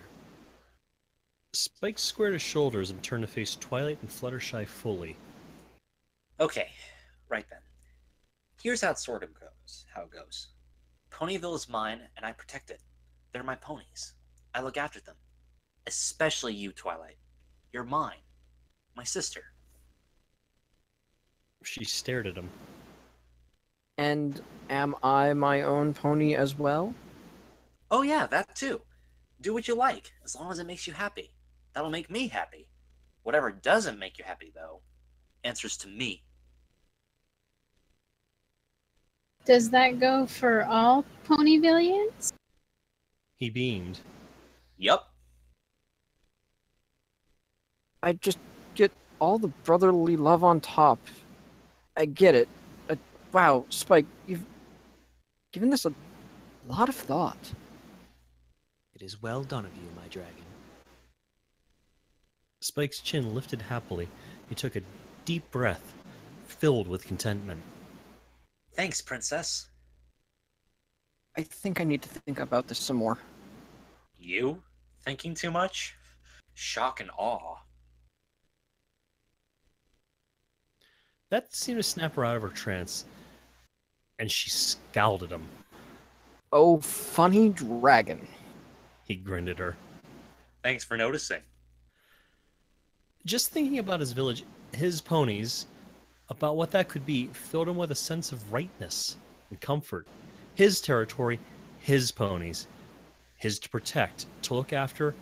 Spike squared his shoulders and turned to face Twilight and Fluttershy fully. Okay, right then. Here's how it sort of goes. How it goes. Ponyville is mine, and I protect it. They're my ponies. I look after them. Especially you, Twilight. You're mine. My sister. She stared at him. And am I my own pony as well? Oh yeah, that too. Do what you like, as long as it makes you happy. That'll make me happy. Whatever doesn't make you happy, though, answers to me. Does that go for all Ponyvillians? He beamed. Yup. I just get all the brotherly love on top. I get it. Wow, Spike, you've given this a lot of thought. It is well done of you, my dragon. Spike's chin lifted happily. He took a deep breath, filled with contentment. Thanks, Princess. I think I need to think about this some more. You? Thinking too much? Shock and awe. That seemed to snap her out of her trance, and she scowled at him. Oh, funny dragon. He grinned at her. Thanks for noticing. Just thinking about his village, his ponies, about what that could be, filled him with a sense of rightness and comfort. His territory, his ponies. His to protect, to look after,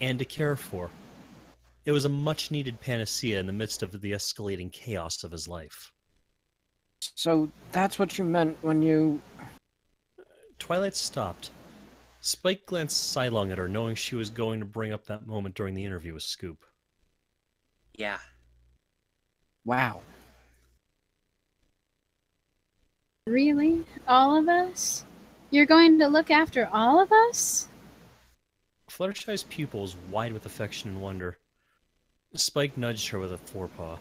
and to care for. It was a much-needed panacea in the midst of the escalating chaos of his life. So that's what you meant when you... Twilight stopped. Spike glanced sidelong at her, knowing she was going to bring up that moment during the interview with Scoop. Yeah. Wow. Really? All of us? You're going to look after all of us? Fluttershy's pupils wide with affection and wonder. Spike nudged her with a forepaw.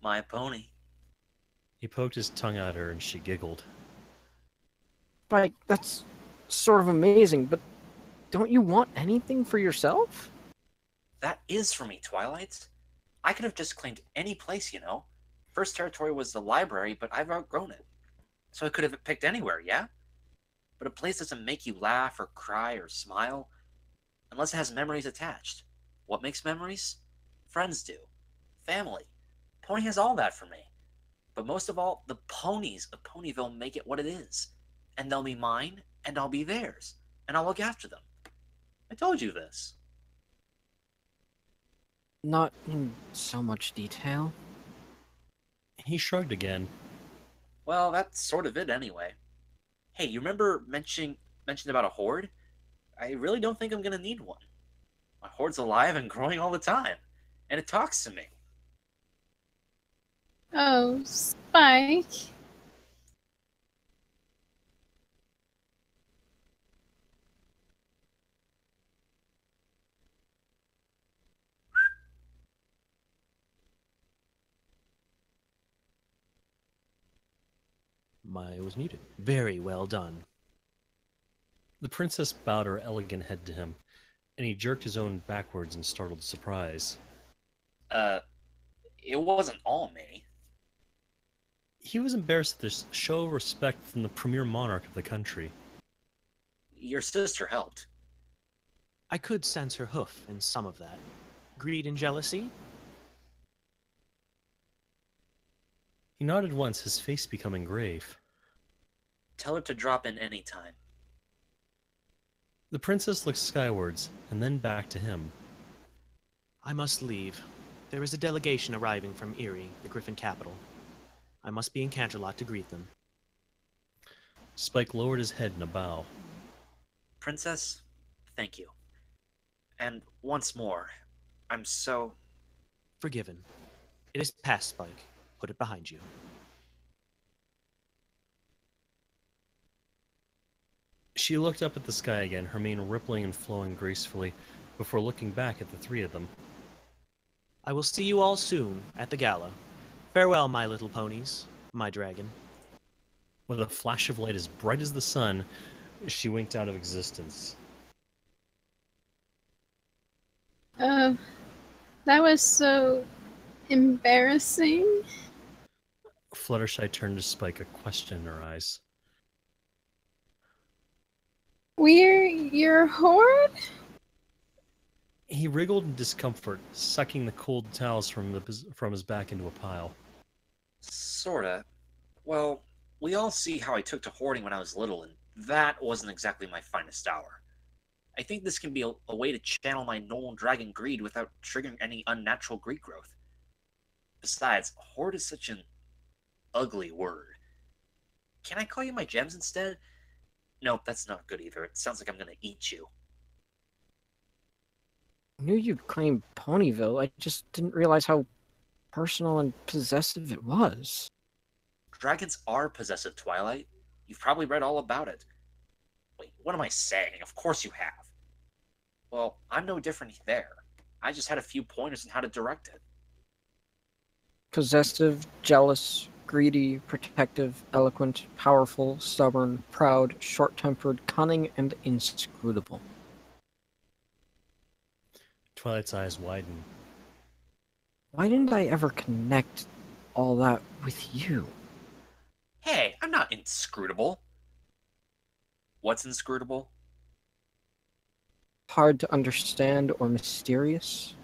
My pony. He poked his tongue at her and she giggled. Spike, that's sort of amazing, but don't you want anything for yourself? That is for me, Twilight. I could have just claimed any place, you know. First territory was the library, but I've outgrown it. So I could have picked anywhere, yeah? But a place doesn't make you laugh or cry or smile unless it has memories attached. What makes memories? Friends do. Family. Pony has all that for me. But most of all, the ponies of Ponyville make it what it is. And they'll be mine, and I'll be theirs. And I'll look after them. I told you this. Not in so much detail. He shrugged again. Well, that's sort of it anyway. Hey, you remember mentioned about a horde? I really don't think I'm gonna need one. My horde's alive and growing all the time. And it talks to me. Oh, Spike. It was muted. Very well done. The princess bowed her elegant head to him, and he jerked his own backwards in startled surprise. It wasn't all me. He was embarrassed at this show of respect from the premier monarch of the country. Your sister helped. I could sense her hoof in some of that. Greed and jealousy? He nodded once, his face becoming grave. Tell her to drop in any time. The princess looked skywards, and then back to him. I must leave. There is a delegation arriving from Erie, the Griffin capital. I must be in Canterlot to greet them. Spike lowered his head in a bow. Princess, thank you. And once more, I'm so... Forgiven. It is past, Spike. Put it behind you. She looked up at the sky again, her mane rippling and flowing gracefully, before looking back at the three of them. I will see you all soon at the gala. Farewell, my little ponies, my dragon. With a flash of light as bright as the sun, she winked out of existence. Oh, that was so embarrassing. Fluttershy turned to Spike, a question in her eyes. We're your horde? He wriggled in discomfort, sucking the cold towels from his back into a pile. Sorta. Well, we all see how I took to hoarding when I was little, and that wasn't exactly my finest hour. I think this can be a way to channel my normal dragon greed without triggering any unnatural greed growth. Besides, hoard is such an ugly word. Can I call you my gems instead? Nope, that's not good either. It sounds like I'm gonna eat you. I knew you'd claim Ponyville. I just didn't realize how personal and possessive it was. Dragons are possessive, Twilight. You've probably read all about it. Wait, what am I saying? Of course you have. Well, I'm no different there. I just had a few pointers on how to direct it. Possessive, jealous, greedy, protective, eloquent, powerful, stubborn, proud, short-tempered, cunning, and inscrutable. Twilight's eyes widened. Why didn't I ever connect all that with you? Hey, I'm not inscrutable. What's inscrutable? Hard to understand or mysterious?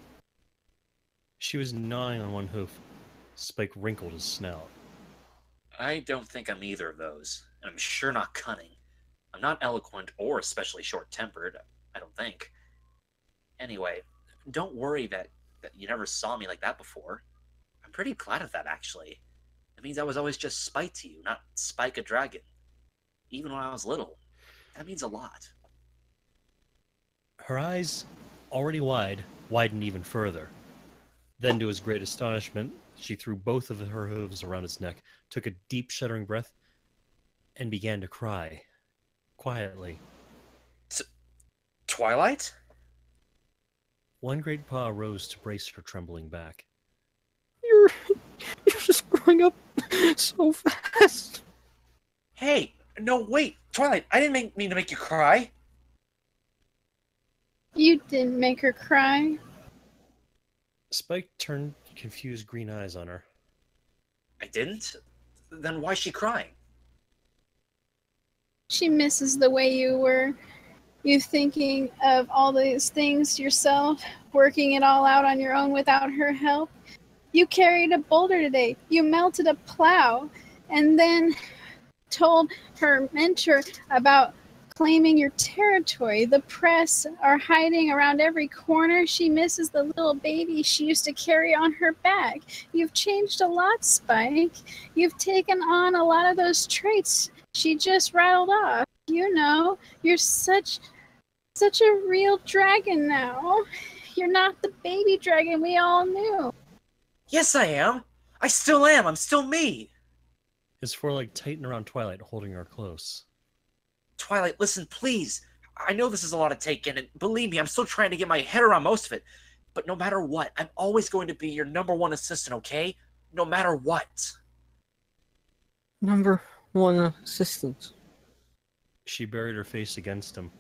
She was gnawing on one hoof. Spike wrinkled his snout. I don't think I'm either of those, and I'm sure not cunning. I'm not eloquent or especially short-tempered, I don't think. Anyway, don't worry that you never saw me like that before. I'm pretty glad of that, actually. It means I was always just Spike to you, not Spike a dragon. Even when I was little. That means a lot. Her eyes, already wide, widened even further. Then, to his great astonishment, she threw both of her hooves around his neck, took a deep, shuddering breath, and began to cry. Quietly. Twilight? One great paw rose to brace her trembling back. You're just growing up so fast. Hey, no, wait, Twilight, I didn't mean to make you cry. You didn't make her cry. Spike turned confused green eyes on her. I didn't? Then why's she crying? She misses the way you were. You thinking of all these things yourself, working it all out on your own without her help. You carried a boulder today. You melted a plow. And then told her mentor about claiming your territory. The press are hiding around every corner. She misses the little baby she used to carry on her back. You've changed a lot, Spike. You've taken on a lot of those traits she just rattled off. You know, you're such a real dragon now. You're not the baby dragon we all knew. Yes, I am. I still am. I'm still me. His foreleg tightened around Twilight, holding her close. Twilight, listen, please. I know this is a lot to take in, and believe me, I'm still trying to get my head around most of it. But no matter what, I'm always going to be your #1 assistant, okay? No matter what. #1 assistant. She buried her face against him.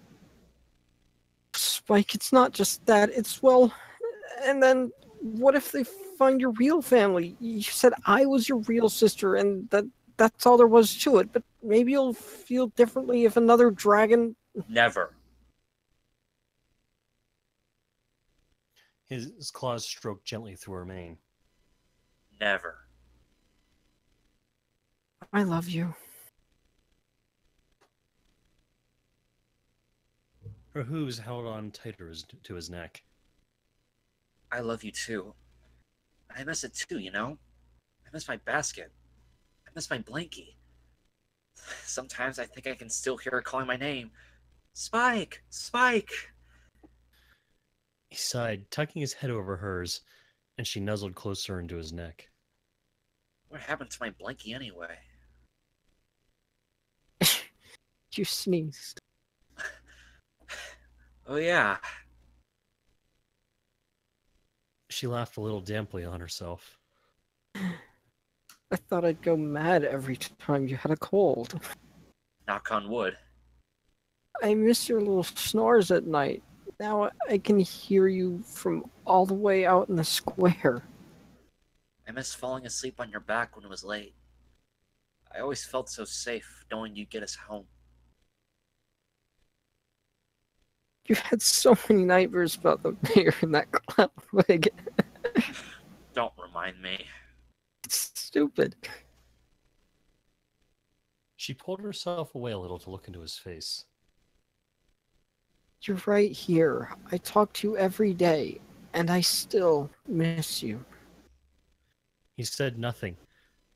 Spike, it's not just that. It's, well, and then what if they find your real family? You said I was your real sister, and that's all there was to it. But maybe you'll feel differently if another dragon... Never. His claws stroked gently through her mane. Never. I love you. Her hooves held on tighter to his neck. I love you too. I miss it too, you know? I miss my basket. I miss my blankie. Sometimes I think I can still hear her calling my name. Spike! Spike! He sighed, tucking his head over hers, and she nuzzled closer into his neck. What happened to my blankie anyway? You sneezed. Oh yeah. She laughed a little damply on herself. I thought I'd go mad every time you had a cold. Knock on wood. I miss your little snores at night. Now I can hear you from all the way out in the square. I miss falling asleep on your back when it was late. I always felt so safe knowing you'd get us home. You had so many nightmares about the mayor in that clown wig. Don't remind me. It's stupid. She pulled herself away a little to look into his face. You're right here. I talk to you every day, and I still miss you. He said nothing,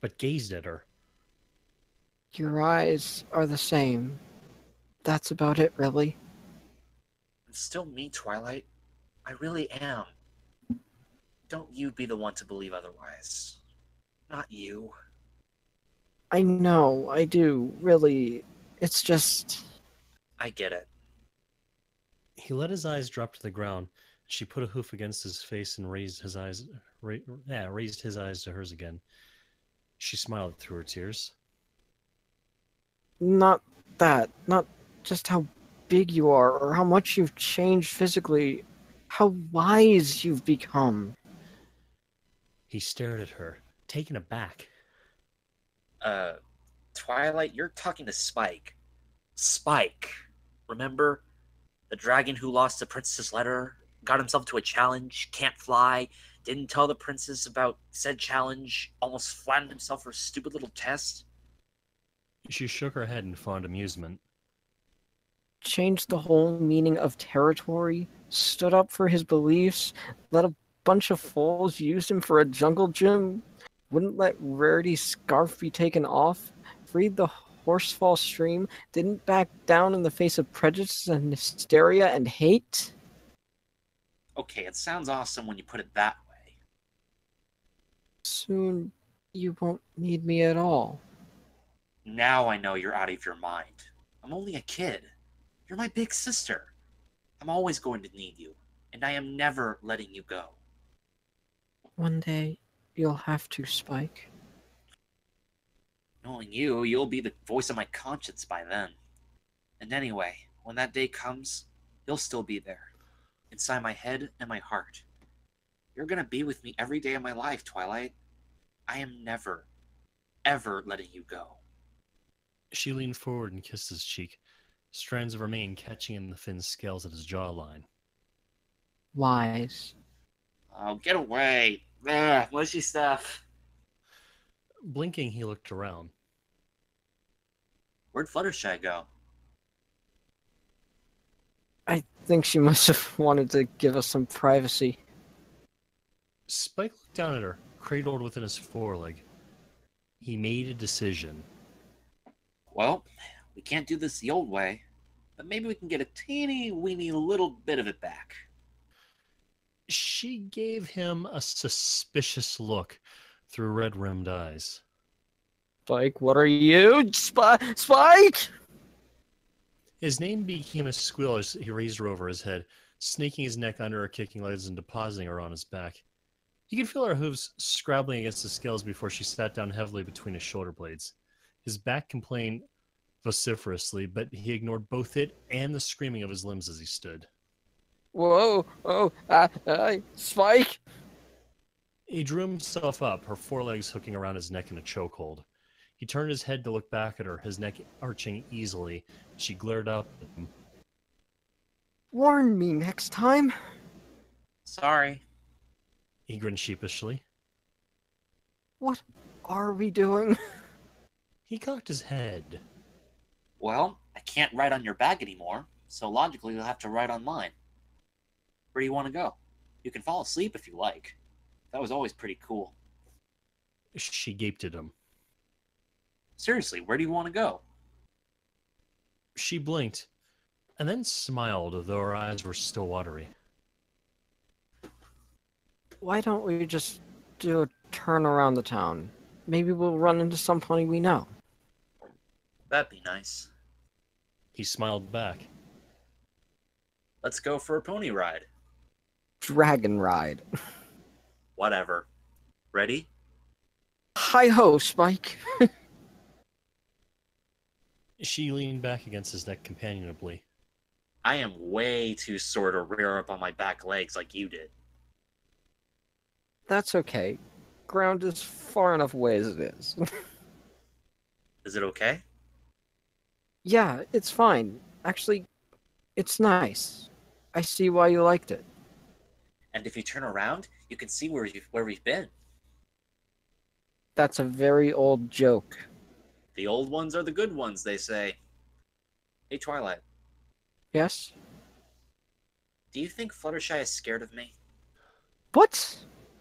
but gazed at her. Your eyes are the same. That's about it, really. I'm still me, Twilight. I really am. Don't you be the one to believe otherwise. Not you. I know, I do, really. It's just... I get it. He let his eyes drop to the ground. She put a hoof against his face and raised his eyes to hers again. She smiled through her tears. Not that. Not just how big you are, or how much you've changed physically. How wise you've become. He stared at her, taken aback. Twilight, you're talking to Spike. Spike. Remember? The dragon who lost the princess's letter, got himself to a challenge, can't fly, didn't tell the princess about said challenge, almost flattened himself for a stupid little test? She shook her head in fond amusement. Changed the whole meaning of territory, stood up for his beliefs, let a bunch of fools use him for a jungle gym, wouldn't let Rarity's scarf be taken off, freed the Horsefall stream, didn't back down in the face of prejudice and hysteria and hate. Okay, it sounds awesome when you put it that way. Soon you won't need me at all. Now I know you're out of your mind. I'm only a kid. You're my big sister. I'm always going to need you, and I am never letting you go. One day, you'll have to, Spike. Knowing you, you'll be the voice of my conscience by then. And anyway, when that day comes, you'll still be there. Inside my head and my heart. You're gonna be with me every day of my life, Twilight. I am never, ever letting you go. She leaned forward and kissed his cheek, strands of her mane catching in the thin scales at his jawline. Wise. Oh, get away. Ugh, mushy stuff. Blinking, he looked around. Where'd Fluttershy go? I think she must have wanted to give us some privacy. Spike looked down at her, cradled within his foreleg. He made a decision. Well, we can't do this the old way, but maybe we can get a teeny weeny little bit of it back. She gave him a suspicious look through red-rimmed eyes. Spike, what are you? Spike! His name became a squeal as he raised her over his head, snaking his neck under her kicking legs and depositing her on his back. He could feel her hooves scrabbling against the scales before she sat down heavily between his shoulder blades. His back complained vociferously, but he ignored both it and the screaming of his limbs as he stood. Whoa, Spike! He drew himself up, her forelegs hooking around his neck in a chokehold. He turned his head to look back at her, his neck arching easily. She glared up at him. Warn me next time. Sorry. He grinned sheepishly. What are we doing? He cocked his head. Well, I can't ride on your back anymore, so logically you'll have to ride on mine. Where do you want to go? You can fall asleep if you like. That was always pretty cool. She gaped at him. Seriously, where do you want to go? She blinked, and then smiled, though her eyes were still watery. Why don't we just do a turn around the town? Maybe we'll run into somebody we know. That'd be nice. He smiled back. Let's go for a pony ride. Dragon ride. Whatever. Ready? Hi-ho, Spike. She leaned back against his neck companionably. I am way too sore to rear up on my back legs like you did. That's okay. Ground is far enough away as it is. Is it okay? Yeah, it's fine. Actually, it's nice. I see why you liked it. And if you turn around, you can see where we've been. That's a very old joke. The old ones are the good ones, they say. Hey, Twilight, Yes? do you think Fluttershy is scared of me? What?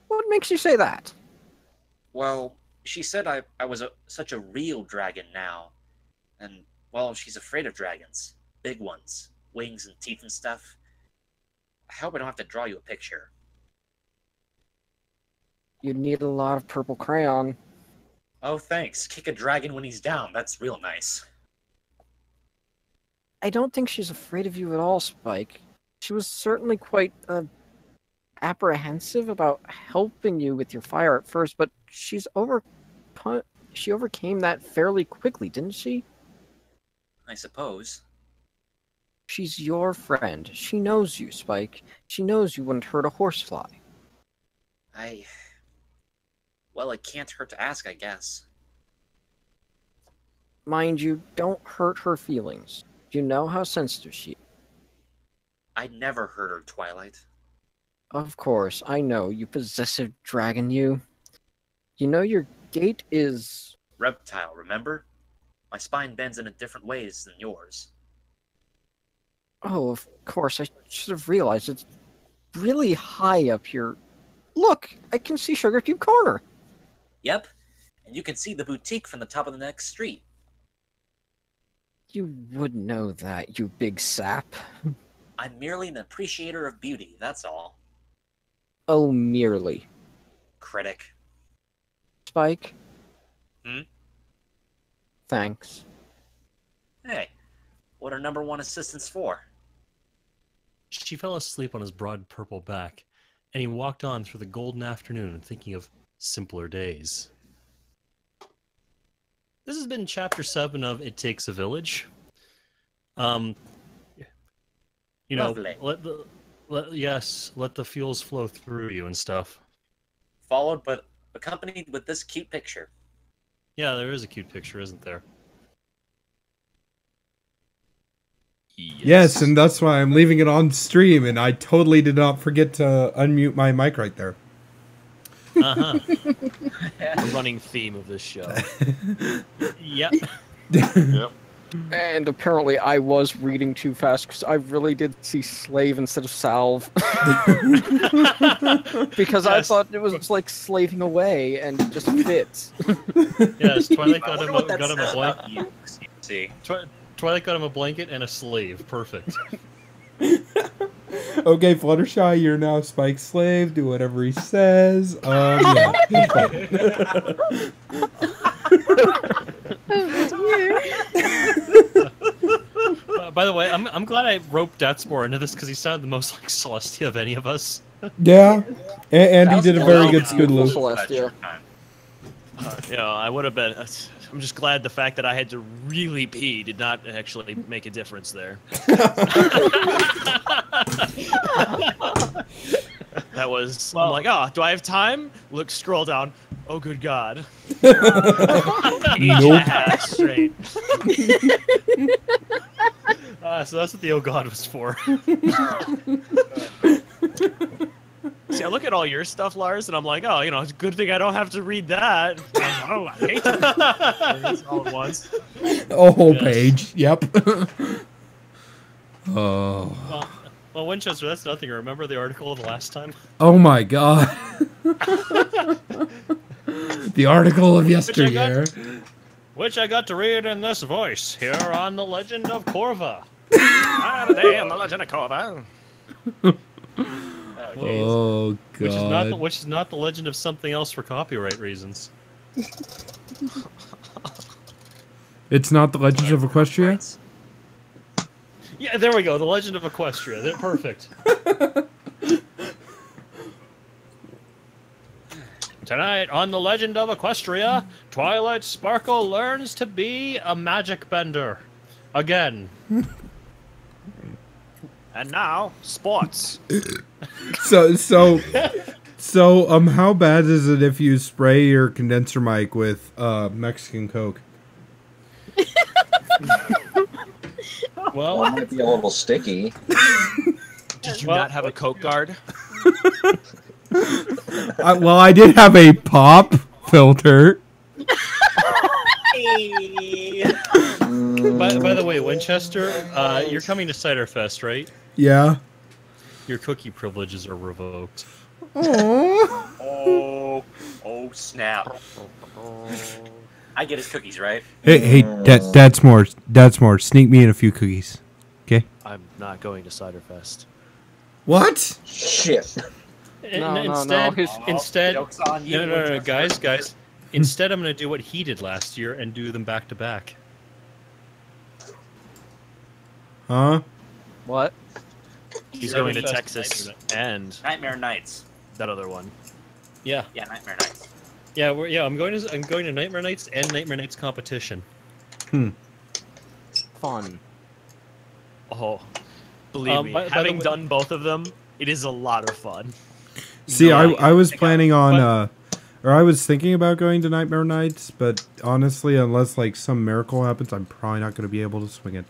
What makes you say that? Well, she said I was such a real dragon now. And, well, she's afraid of dragons. Big ones. Wings and teeth and stuff. I hope I don't have to draw you a picture. You'd need a lot of purple crayon. Oh, thanks. Kick a dragon when he's down. That's real nice. I don't think she's afraid of you at all, Spike. She was certainly quite, apprehensive about helping you with your fire at first, but she overcame that fairly quickly, didn't she? I suppose. She's your friend. She knows you, Spike. She knows you wouldn't hurt a horsefly. Well, it can't hurt to ask, I guess. Mind you, don't hurt her feelings. You know how sensitive she is. I never hurt her, Twilight. Of course, I know, you possessive dragon, you. You know your gait is... Reptile, remember? My spine bends in a different ways than yours. Oh, of course, I should have realized it's really high up here. Look, I can see Sugar Cube Corner. Yep, and you can see the boutique from the top of the next street. You would know that, you big sap. I'm merely an appreciator of beauty, that's all. Oh, merely. Critic. Spike? Hmm? Thanks. Hey, what are number one assistants for? She fell asleep on his broad purple back, and he walked on through the golden afternoon thinking of simpler days. This has been Chapter 7 of It Takes a Village. You know, Lovely. let the fuels flow through you and stuff. Followed but accompanied with this cute picture. Yeah, there is a cute picture, isn't there? Yes, and that's why I'm leaving it on stream, and I totally did not forget to unmute my mic right there. Uh-huh. The running theme of this show. Yep. Yep. And apparently I was reading too fast because I really did see slave instead of salve. Because I Yes. thought it was like slaving away and it just fits. Yes, Twilight I got wonder him, what that got him a says blanket. about you. See. Twilight got him a blanket and a slave. Perfect. Okay, Fluttershy, you're now Spike's slave. Do whatever he says. Yeah. By the way, I'm glad I roped Deathspore into this because he sounded the most like Celestia of any of us. Yeah, and he did a very good Beautiful Scoodloo. Celestia. You know, I would have been. I'm just glad the fact that I had to really pee did not actually make a difference there. That was. I'm like, oh, do I have time? Look, scroll down. Oh, good God. Page and a half straight. So that's what the Oh God was for. See, I look at all your stuff, Lars, and I'm like, oh, you know, it's a good thing I don't have to read that. Oh, I hate to all at once. A whole Yes. page. Yep. Oh. Well, Winchester, that's nothing. Remember the article of the last time? Oh my god. The article of yesteryear. Which I got to read in this voice here on The Legend of Korva. Today on the Legend of Korva. Oh god. Which is not the legend of something else for copyright reasons. It's not the Legends of Equestria? Yeah, there we go. The Legend of Equestria. They're perfect. Tonight on The Legend of Equestria, Twilight Sparkle learns to be a magic bender. Again. And now, sports. So, how bad is it if you spray your condenser mic with Mexican Coke? Well, it might be a little sticky. Did you not have a Coke guard? I did have a pop filter. By the way, Winchester, you're coming to Cider Fest, right? Yeah. Your cookie privileges are revoked. Aww. Oh, snap. I get his cookies, right? Hey, that's more. Sneak me in a few cookies, okay? I'm not going to Cider Fest. What? Shit. Instead, joke's on you, no, guys. Instead, I'm going to do what he did last year and do them back to back. Huh? What? He's Cider going to Fest Texas and Nightmare Nights. that other one. Yeah, Yeah, Nightmare Nights. yeah, I'm going to Nightmare Nights and Nightmare Nights competition. Fun. Oh, believe me, having done both of them, it is a lot of fun. See, I was planning on, or I was thinking about going to Nightmare Nights, but honestly, unless like some miracle happens, I'm probably not going to be able to swing it.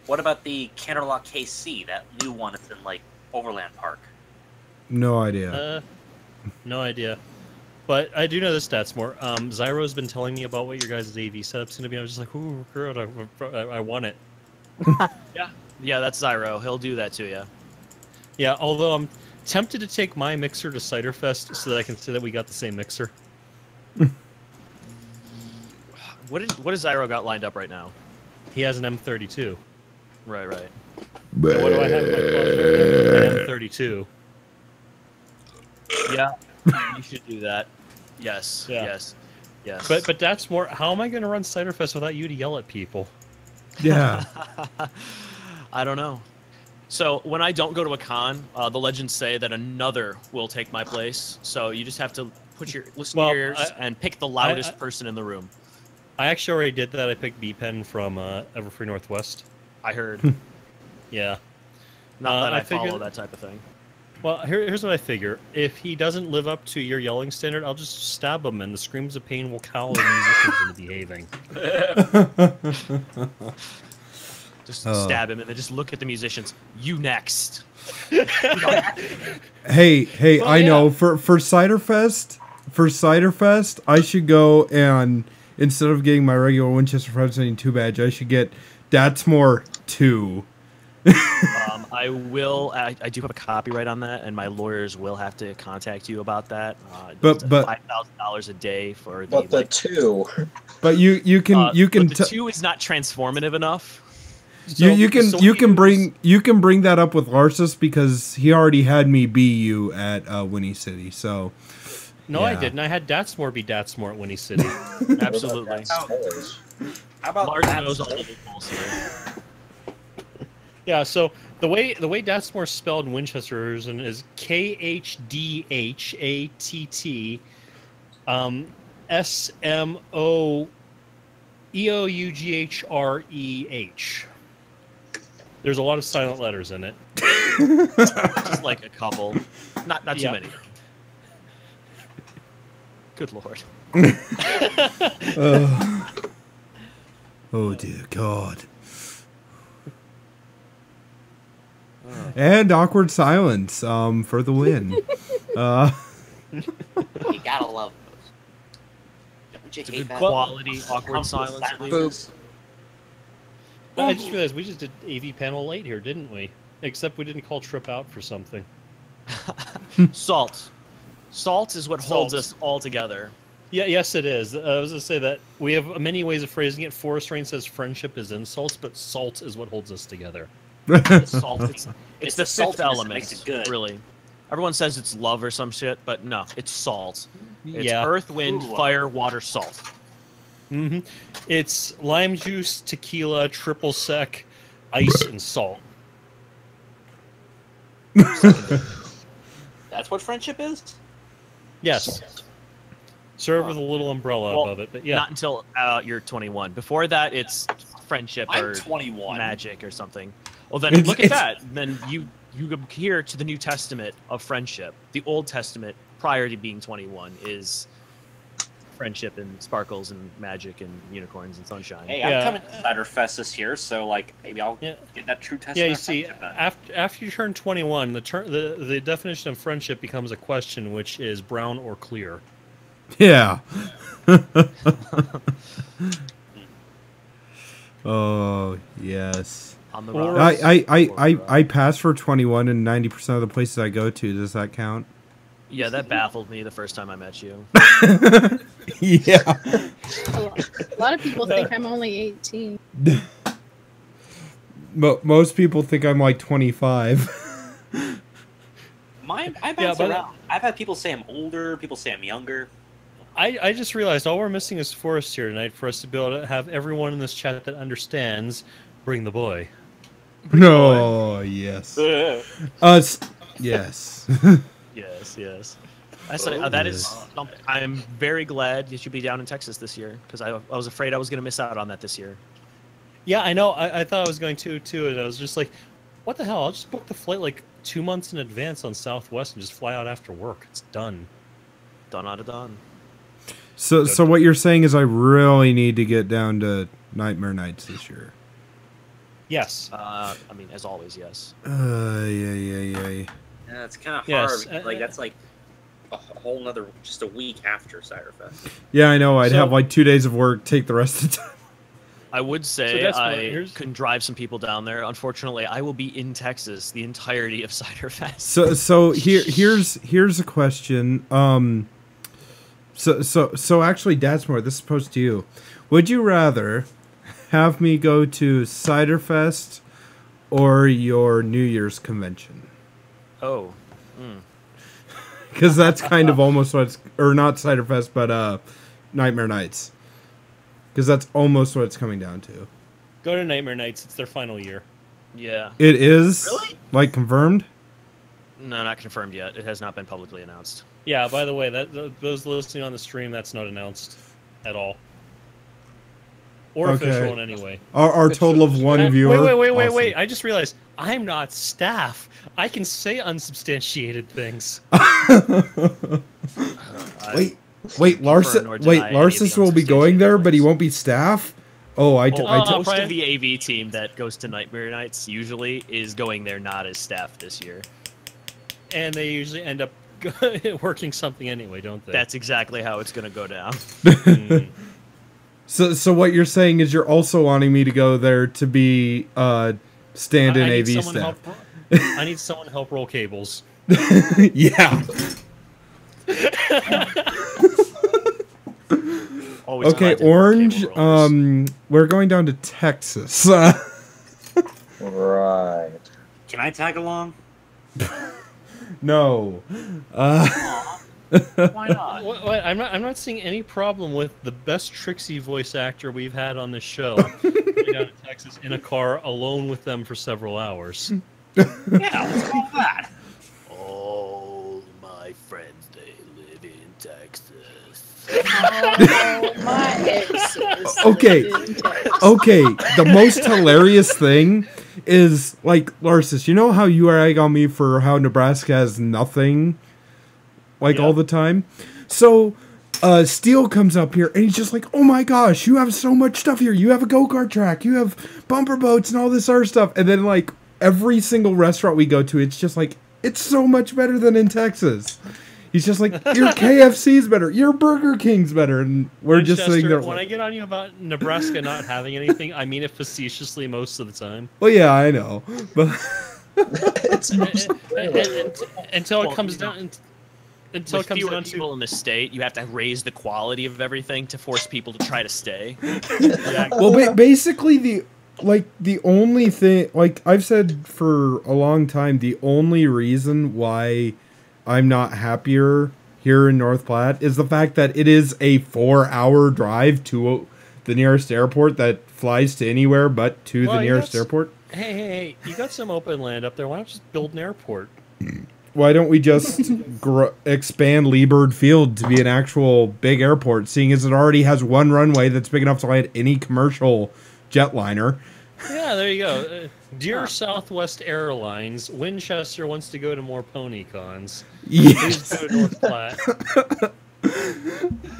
What about the Canterlock KC, that new one that's in, like, Overland Park? No idea. No idea. But I do know the stats more. Zyro's been telling me about what your guys' AV setup's going to be. I was just like, ooh, girl, I want it. Yeah, that's Zyro. He'll do that to you. Yeah, although I'm tempted to take my mixer to Cider Fest so that I can say that we got the same mixer. What does Zyro got lined up right now? He has an M32. Right. What do I have in my closet? An M32. Yeah, you should do that. Yes, Yeah. yes. But that's more. How am I going to run Cider Fest without you to yell at people? Yeah. I don't know. So when I don't go to a con, the legends say that another will take my place. So you just have to put your listen to your ears and pick the loudest person in the room. I actually already did that. I picked B-Pen from Everfree Northwest. I heard. Yeah. Not that I figured- follow that type of thing. Well, here's what I figure. If he doesn't live up to your yelling standard, I'll just stab him, and the screams of pain will cowl the musicians into behaving. Just stab him and then just look at the musicians. You next. Hey, Well, I yeah. know. For Cider Fest, I should go and instead of getting my regular Winchester 572 badge, I should get That's More 2. I will. I do have a copyright on that, and my lawyers will have to contact you about that. But- $5,000 a day for the. But the two. But you can but the 2 is not transformative enough. you can bring that up with Larsus because he already had me be you at Winnie City. So No, yeah. I didn't. I had Datsmore be Datsmore at Winnie City. Absolutely. How about Lars that? knows all the loopholes here. Yeah, so the way Datsmore is spelled in Winchester is KHDHATT SMOEOUGHREH. There's a lot of silent letters in it. Just like a couple, not too Yeah. many. Good lord. oh dear God. And awkward silence for the win. You gotta love those. Don't you It's a hate good that? quality, awkward silence. At least. I just realized we just did AV panel late here, didn't we? Except we didn't call Trip out for something. Salt. Salt is what holds Salt. us all together. Yeah, yes, it is. I was going to say that we have many ways of phrasing it. Forest Rain says friendship is insults, but salt is what holds us together. Salt. It's the saltiness fifth that element, makes it good. really. Everyone says it's love or some shit, but no, it's salt. It's Yeah. earth, wind, Ooh. fire, water, salt. hmm It's lime juice, tequila, triple sec, ice, and salt. That's what friendship is? Yes. Served with a little umbrella Well, above it, but yeah. Not until you're 21. Before that, it's friendship I'm or 21. magic or something. Well, then It's- look at it's- that. Then you adhere to the New Testament of friendship. The Old Testament, prior to being 21, is friendship and sparkles and magic and unicorns and sunshine. Hey, Yeah. I'm coming to Cider Fest this year, so like maybe I'll Yeah. get that true test. Yeah, of you see, friendship then. after you turn 21, the definition of friendship becomes a question, which is brown or clear. Yeah. Oh, yes. On the Or- rocks. I pass for 21 in 90% of the places I go to. Does that count? Yeah, that baffled me the first time I met you. Yeah. A lot of people think I'm only 18. Most people think I'm like 25. I bounce but- around. I've had people say I'm older. People say I'm younger. I just realized all we're missing is Forrest here tonight for us to be able to have everyone in this chat that understands bring the boy. No, yes. Us, yes. Yes. That is something. I'm very glad you should be down in Texas this year because I was afraid I was going to miss out on that this year. Yeah, I know. I thought I was going to too, and I was just like, what the hell? I'll just book the flight like 2 months in advance on Southwest and just fly out after work. It's done. Done out of done. So what you're saying is I really need to get down to Nightmare Nights this year. Yes. I mean, as always, yes. Yeah. Yeah, it's kind of hard. Yes, because, like that's like a whole nother, just a week after Cider Fest. Yeah, I know. I'd So- have like 2 days of work, take the rest of the time. I would So say that's what- I here's- can drive some people down there. Unfortunately, I will be in Texas the entirety of Cider Fest. So here's a question. So actually, Dadsmore, this is posed to you. Would you rather have me go to Cider Fest or your New Year's convention? Oh, Because that's kind of almost what it's, or not Cider Fest, but Nightmare Nights. Because that's almost what it's coming down to. Go to Nightmare Nights. It's their final year. yeah. It is Really? like confirmed. No, not confirmed yet. It has not been publicly announced. Yeah, by the way, those listening on the stream, that's not announced at all. Or Okay. official in any way. Our total of one viewer. Wait. Awesome. I just realized I'm not staff. I can say unsubstantiated things. Wait, Larson. nor Wait, deny any of Larsis the will be going there, but he unsubstantiated won't be staff. Oh, Most Brian? of the AV team that goes to Nightmare Nights usually is going there not as staff this year. And they usually end up working something anyway, don't they? That's exactly how it's going to go down. Mm. So what you're saying is you're also wanting me to go there to be stand-in I need AV someone staff. I need someone to help roll cables. Yeah. Always Okay, glad to work Orange. cable rollers. We're going down to Texas. Right. Can I tag along? No. Why not? What, I'm not seeing any problem with the best Trixie voice actor we've had on this show going down to Texas in a car alone with them for several hours. Yeah, let's call that. All my friends, they live in Texas. Oh, my exes. Okay. Okay, the most hilarious thing is, like, Larsis, you know how you rag on me for how Nebraska has nothing, like, Yeah. all the time? So, Steele comes up here, and he's just like, oh my gosh, you have so much stuff here. You have a go-kart track, you have bumper boats, and all this other stuff. And then, like, every single restaurant we go to, it's just like, it's so much better than in Texas. He's just like, your KFC's better, your Burger King's better, and we're just sitting there. When I get on you about Nebraska not having anything, I mean it facetiously most of the time. Well, yeah, I know, but It's mostly until it Well, comes you know, down. Until it With comes fewer down people to. in the state, you have to raise the quality of everything to force people to try to stay. Well, basically the only thing, like I've said for a long time, the only reason why I'm not happier here in North Platte is the fact that it is a 4-hour drive to the nearest airport that flies to anywhere but to the Well, nearest airport. Hey, you got some open land up there. Why don't you just build an airport? Why don't we just expand Leebird Field to be an actual big airport, seeing as it already has one runway that's big enough to land any commercial jetliner? Yeah, there you go. Dear Southwest Airlines, Winchester wants to go to more pony cons. Please Yes. go to North Platte.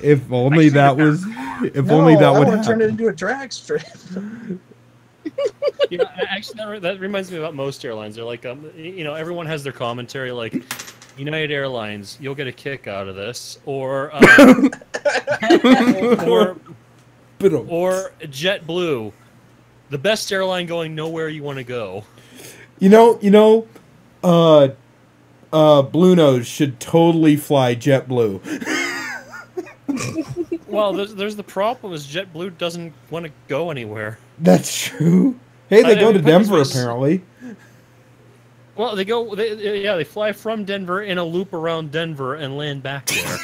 If only that was. If only that I would want to turn it happen. into a drag strip. Yeah, actually, that reminds me about most airlines. They're like, everyone has their commentary. Like, United Airlines, you'll get a kick out of this, or or JetBlue, the best airline going nowhere you want to go. Blue Nose should totally fly JetBlue. Well, there's the problem is JetBlue doesn't want to go anywhere. That's true. Hey, they go to put it this Denver way, apparently. Well, they fly from Denver in a loop around Denver and land back there.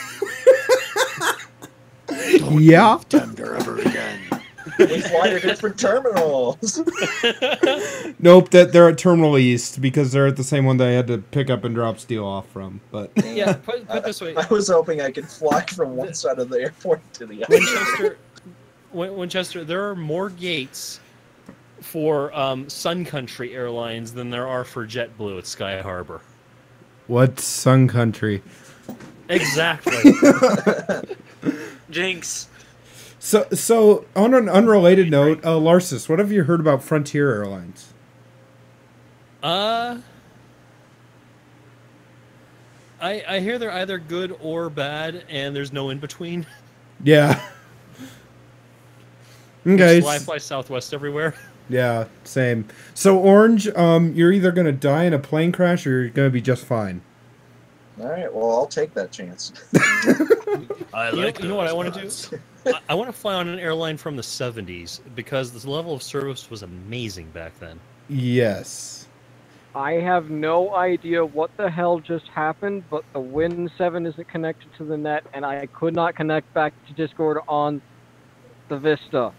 Yeah. Denver ever again. We fly to different terminals. Nope, that they're at Terminal East because they're at the same one that I had to pick up and drop steel off from. But Yeah, put it this way. I was hoping I could fly from one side of the airport to the other. Winchester, there are more gates for Sun Country Airlines than there are for JetBlue at Sky Harbor. what's Sun Country? Exactly. Jinx. So on an unrelated note, Larsis, what have you heard about Frontier Airlines? I hear they're either good or bad, and there's no in between. Yeah. Okay. Fly Southwest everywhere. Yeah, same. So Orange, you're either gonna die in a plane crash or you're gonna be just fine. All right, well, I'll take that chance. You know what I want to do? I want to fly on an airline from the 70s because the level of service was amazing back then. Yes. I have no idea what the hell just happened, but the Win 7 isn't connected to the net, and I could not connect back to Discord on the Vista.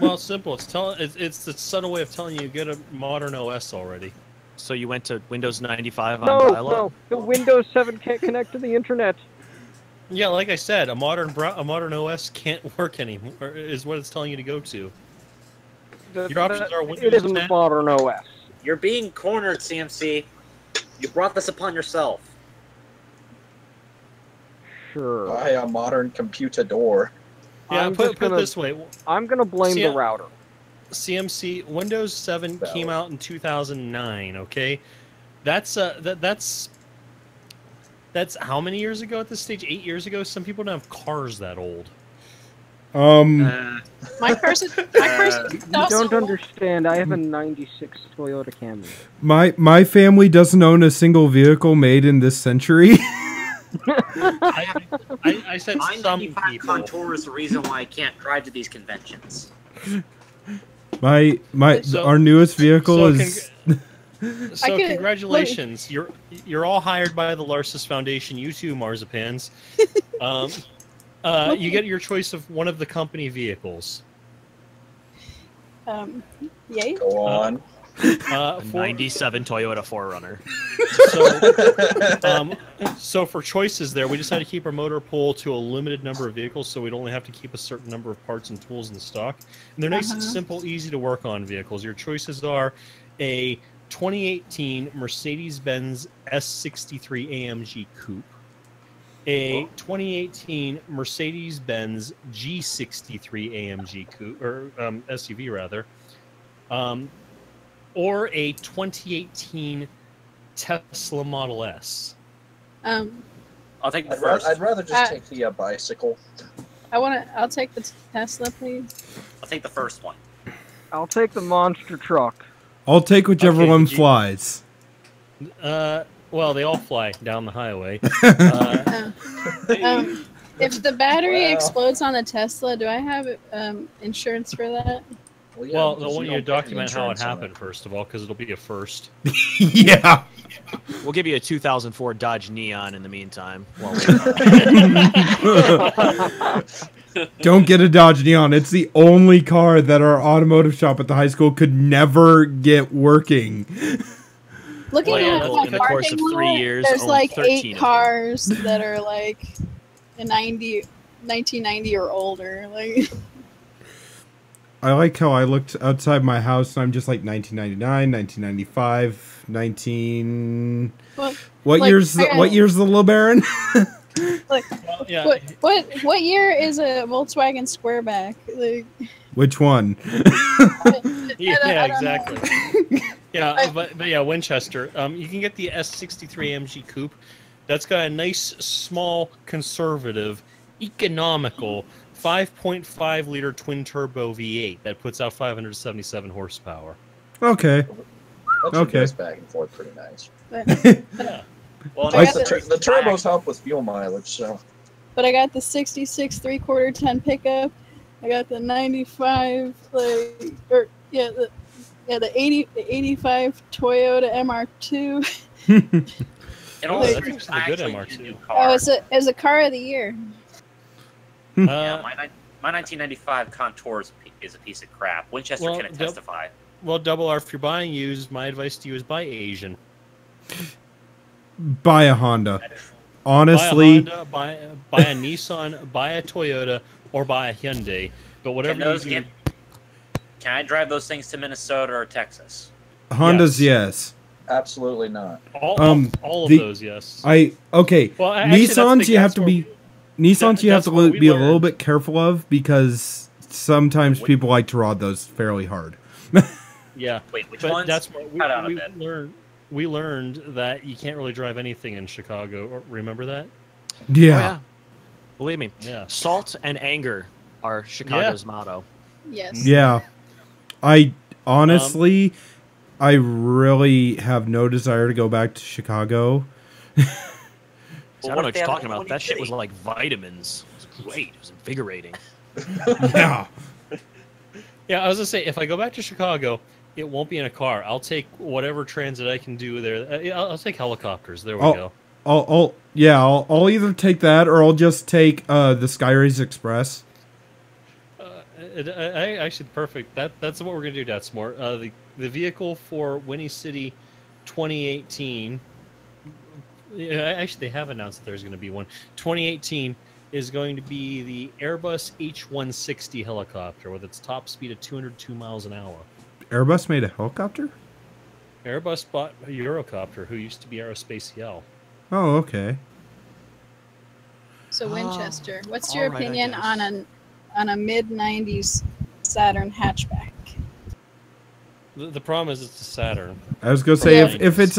Well, it's simple. It's the subtle way of telling you get a modern OS already. So you went to Windows 95 on No, dial-up? the Windows 7 can't connect to the internet. Yeah, like I said, a modern OS can't work anymore. Is what it's telling you to go to. Your options are Windows It isn't 10. a modern OS. You're being cornered, CMC. You brought this upon yourself. Sure. Buy a modern computador. Yeah, I'm put just it gonna- this way. I'm gonna blame See, the router. CMC Windows 7 came Valid. out in 2009. Okay, that's how many years ago at this stage? 8 years ago. Some people don't have cars that old. My car's You also don't understand. I have a '96 Toyota Camry. My family doesn't own a single vehicle made in this century. I said some I-95 people. contour is the reason why I can't drive to these conventions. Our newest vehicle So is So could- congratulations, you're all hired by the Larsis Foundation. You too, Marzipans. You get your choice of one of the company vehicles. Yay. Go on. A 97 Toyota 4Runner. So for choices there, we decided to keep our motor pool to a limited number of vehicles, so we'd only have to keep a certain number of parts and tools in stock. And they're nice and simple, easy to work on vehicles. Your choices are a 2018 Mercedes-Benz S63 AMG Coupe, a 2018 Mercedes-Benz G63 AMG Coupe, or SUV rather, or a 2018 Tesla Model S. I'll take the I'd first. rather just take the bicycle. I'll take the Tesla, please. I'll take the first one. I'll take the monster truck. I'll take whichever Okay, one did you- flies. Well, they all fly down the highway. If the battery Wow. explodes on the Tesla, do I have insurance for that? Yeah, Well, because I want you to don't pay any document how it insurance on happened first of all, because it'll be a first. Yeah. We'll give you a 2004 Dodge Neon in the meantime. While Don't get a Dodge Neon. It's the only car that our automotive shop at the high school could never get working. Looking Well, yeah, at that's my in the course parking of 3 lot, years, there's only like 13 8 of them. cars that are like a 1990 or older. Like, I like how I looked outside my house and I'm just like 1999, 1995, 19. what, What Like, year's the, I- what year's the LeBaron? like Yeah. what year is a Volkswagen Squareback? Like, Which one? Yeah, I don't know. exactly. Yeah, but yeah, Winchester. You can get the S63 AMG Coupe. That's got a nice, small, conservative, economical 5.5 liter twin turbo V8 that puts out 577 horsepower. Okay. That Okay. goes back and forth pretty nice. Yeah. Well, I got The turbos help with fuel mileage, so But I got the 66 3/4 ton pickup. I got the 95 the 85 Toyota MR2. and all Wait. this That's is a good actually MR2. a new Oh, car. it's a car of the year. Yeah, my 1995 Contour is a piece of crap. Winchester Well, can attestify. Well, Double R, if you're buying used, my advice to you is buy Asian. Buy a Honda. Honestly, buy a Honda, buy a Nissan, buy a Toyota, or buy a Hyundai. But whatever Can those you do, get- Can I drive those things to Minnesota or Texas? Hondas, yes. absolutely not. all of the- those, yes. Okay. Well, actually, that's Nissans, the- you have that's to where- be. Nissans, you have that's to what we be a little learned. bit careful of because sometimes people like to rod those fairly hard. Yeah, Wait, which but ones? that's what Cut out a bit. we learned that you can't really drive anything in Chicago. Remember that? Yeah. Oh, yeah. Believe me. Yeah. Salt and anger are Chicago's motto. Yes. Yeah. I honestly, I really have no desire to go back to Chicago. See, I Well, don't know what what if they you're have talking a about. That shit was City? like vitamins. It was great. It was invigorating. Yeah. Yeah, I was gonna say if I go back to Chicago, it won't be in a car. I'll take whatever transit I can do there. I'll take helicopters. There we Oh. go. I'll either take that or I'll just take the Skyrays Express. Actually, perfect. That's what we're gonna do. That's more. The vehicle for Winnie City, 2018. Yeah, actually, they have announced that there's going to be one. 2018 is going to be the Airbus H160 helicopter with its top speed of 202 miles an hour. Airbus made a helicopter? Airbus bought a Eurocopter, who used to be Aerospace EL. Oh, okay. So Oh, Winchester, what's your all right, I opinion guess. on a mid '90s Saturn hatchback? The problem is it's a Saturn. I was gonna say Yeah. if it's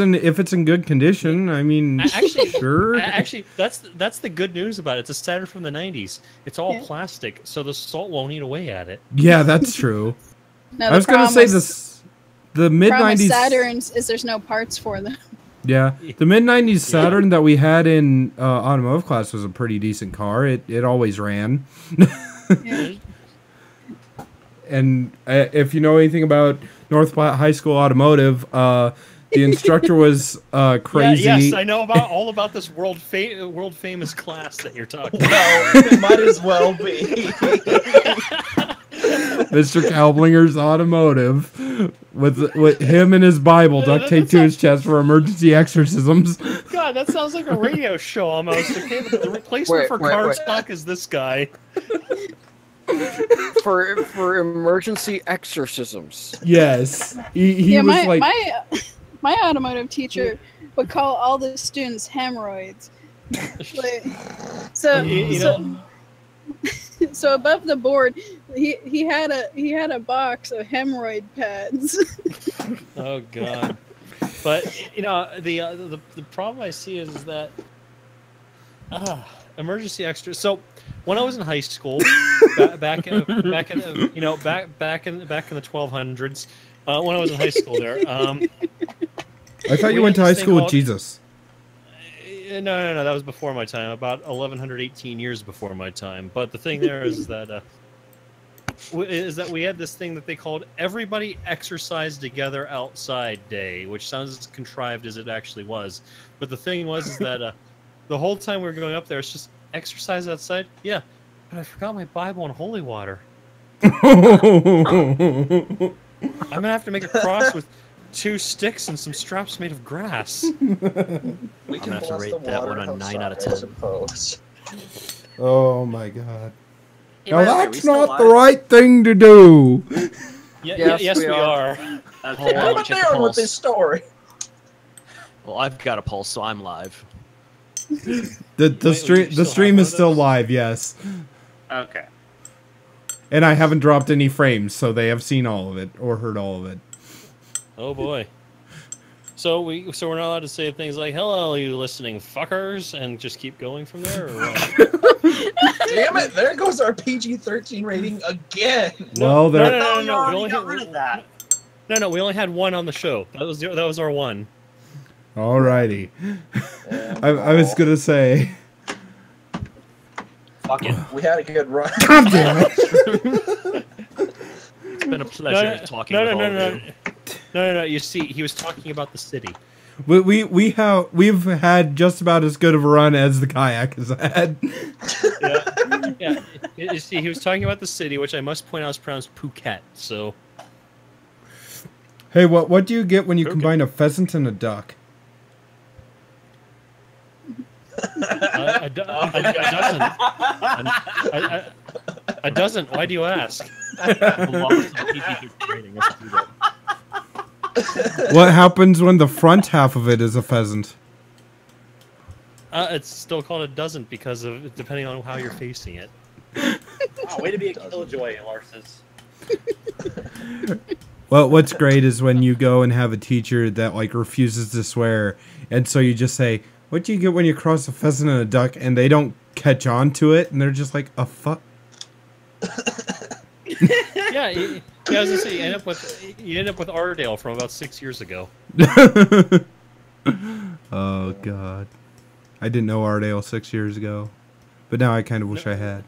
in good condition, I mean, Actually, sure. Actually, that's the good news about it. It's a Saturn from the 90s. It's all Yeah. plastic, so the salt won't eat away at it. Yeah, that's true. No, I was gonna say this. The mid '90s Saturns is there's no parts for them. Yeah, the mid '90s Saturn that we had in automotive class was a pretty decent car. It always ran. Yeah. And if you know anything about North Platte High School automotive, the instructor was crazy. Yeah, yes, I know all about this world famous class that you're talking about. Well, might as well be. Mr. Kalblinger's automotive with him and his Bible duct taped to his chest for emergency exorcisms. God, that sounds like a radio show almost. Okay, the replacement for Wait. Cardstock is this guy. for emergency exorcisms. Yes, he Yeah, was my like, my automotive teacher would call all the students hemorrhoids. Like, so You so, know- so above the board, he had a box of hemorrhoid pads. Oh God. But the problem I see is that emergency extras. So when I was in high school, back in the 1200s, when I was in high school there. I thought you We went to had high this thing school with called- Jesus. No, that was before my time. About 1118 years before my time. But the thing there is that we had this thing that they called Everybody Exercise Together Outside Day, which sounds as contrived as it actually was. But the thing was is that the whole time we were going up there, it's just exercise outside. Yeah, but I forgot my Bible and holy water. I'm gonna have to make a cross with 2 sticks and some straps made of grass. We I'm can gonna have to bless rate the that water one a 9 out of outside, I 10. suppose. Oh my god. Hey, Now by the way, are we that's still not the live? right thing to do. Yes, we we are. Okay. Hold Where on, am I check the going with pulse. this story? Well, I've got a pulse, so I'm live. The Wait, do you the still stream have is one of still those? live, yes. Okay. And I haven't dropped any frames, so they have seen all of it or heard all of it. Oh boy. So we're not allowed to say things like "Hello, you listening fuckers," and just keep going from there. Or what? Damn it! There goes our PG-13 rating again. Well, no, there. no, We we already only got had rid of that. No, we only had one on the show. That was our one. Alrighty. And, I was gonna say. Fuck it. We had a good run. God damn it! It's been a pleasure talking with all of you. No. You see, he was talking about the city. We've had just about as good of a run as the kayak has had. Yeah. You see, he was talking about the city, which I must point out is pronounced Phuket. So Hey, what do you get when you Okay. combine a pheasant and a duck? a dozen. A dozen. Why do you ask? The lowest PG-13 rating, let's do that. What happens when the front half of it is a pheasant? It's still called a dozen because of depending on how you're facing it. Oh, way to be a killjoy, Larsis. Well, what's great is when you go and have a teacher that like refuses to swear, and so you just say, "What do you get when you cross a pheasant and a duck?" and they don't catch on to it, and they're just like, "A fuck." Yeah, I was gonna say you end up with Ardale from about 6 years ago. Oh god, I didn't know Ardale 6 years ago, but now I kind of wish I had.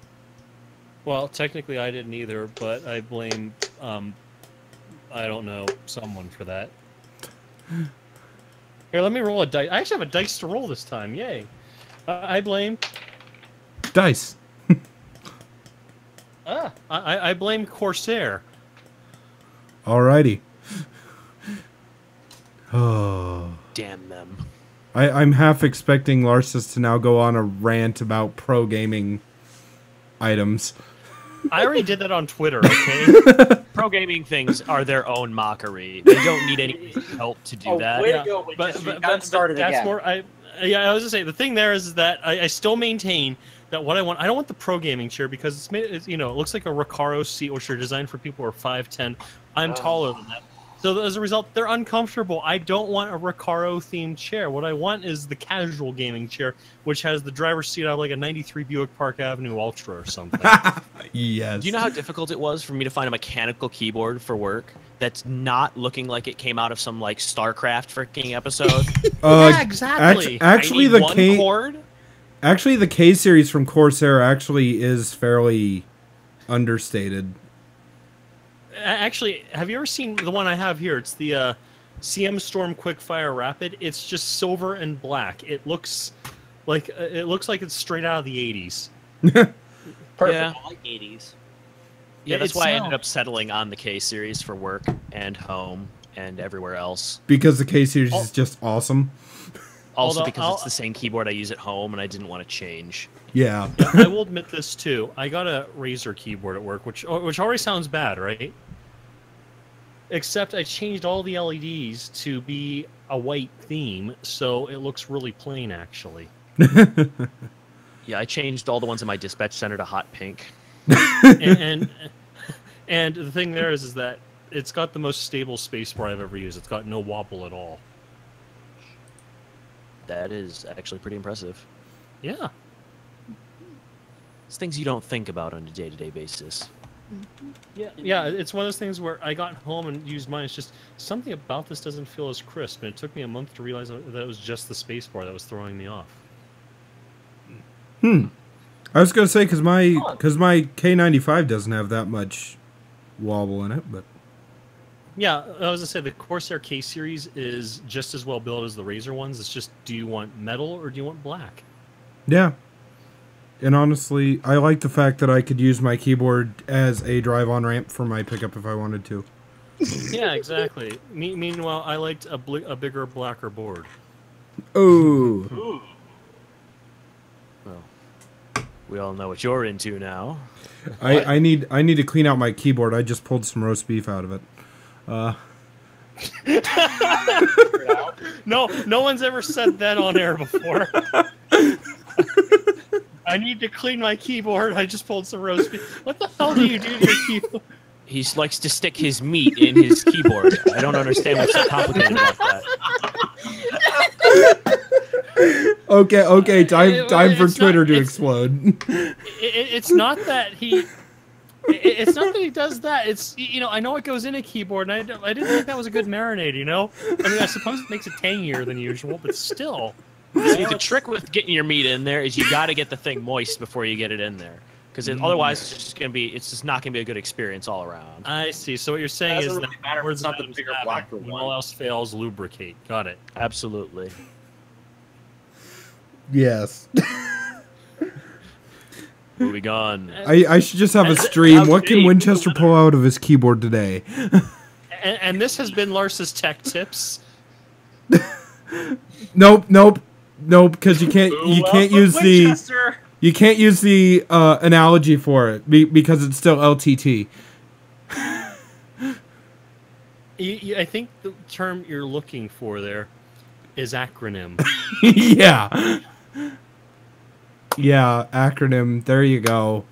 Well, technically I didn't either, but I blame I don't know, someone for that. Here, let me roll a dice. I actually have a dice to roll this time. Yay! I blame Dice. I blame Corsair. Alrighty. Oh. Damn them. I'm half expecting Larsis to now go on a rant about pro gaming items. I already did that on Twitter. Okay. Pro gaming things are their own mockery. They don't need any help to do that. Way Yeah, to go, but we got started that's again. more. I was gonna say the thing there is that I still maintain that what I don't want the pro gaming chair because it's made it looks like a Recaro seat which are designed for people who are 5'10". I'm taller than that. So as a result, they're uncomfortable. I don't want a Recaro themed chair. What I want is the casual gaming chair, which has the driver's seat out of like a '93 Buick Park Avenue Ultra or something. Yes. Do you know how difficult it was for me to find a mechanical keyboard for work that's not looking like it came out of some like StarCraft freaking episode? Yeah, exactly. Actually, I need the one K cord. actually the K series from Corsair actually is fairly understated. Actually, have you ever seen the one I have here? It's the CM Storm Quickfire Rapid. It's just silver and black. It looks like it's straight out of the '80s. Perfect. Yeah. I like 80s. Yeah, that's It's why I now- ended up settling on the K series for work and home and everywhere else. Because the K series is just awesome. Also Although because I'll- it's the same keyboard I use at home and I didn't want to change. Yeah. I will admit this too. I got a Razer keyboard at work, which already sounds bad, right? Except I changed all the LEDs to be a white theme, so it looks really plain actually. Yeah, I changed all the ones in my dispatch center to hot pink. and the thing there is that it's got the most stable spacebar I've ever used. It's got no wobble at all. That is actually pretty impressive. Yeah. It's things you don't think about on a day-to-day basis. Yeah, it's one of those things where I got home and used mine. It's just something about this doesn't feel as crisp, and it took me a month to realize that it was just the spacebar that was throwing me off. I was gonna say because my K95 doesn't have that much wobble in it, but Yeah, I was gonna say the Corsair K series is just as well built as the Razer ones. It's just, do you want metal or do you want black? yeah. And honestly, I like the fact that I could use my keyboard as a drive-on ramp for my pickup if I wanted to. Yeah, exactly. Meanwhile, I liked a bigger, blacker board. Oh, Well, we all know what you're into now. I need to clean out my keyboard. I just pulled some roast beef out of it. No one's ever said that on air before. I need to clean my keyboard. I just pulled some roast beef. What the hell do you do to your keyboard? He likes to stick his meat in his keyboard. I don't understand what's so complicated about that. Okay, time for It's Twitter not- to it's- explode. It's not that he. It's not that he does that. It's, I know it goes in a keyboard, and I didn't think that was a good marinade. I mean, I suppose it makes it tangier than usual, but still. See, the trick with getting your meat in there is you got to get the thing moist before you get it in there, because otherwise it's just not gonna be a good experience all around. I see. So what you're saying Doesn't is really matter if words it's not the Adam's bigger, having, blacker when one. all else fails, lubricate. Got it. Absolutely. Yes. Moving on. I should just have a stream. What can Winchester pull out of his keyboard today? And this has been Lars's Tech Tips. Nope, because you can't use the analogy for it because it's still LTT. I think the term you're looking for there is acronym. Yeah, acronym. There you go.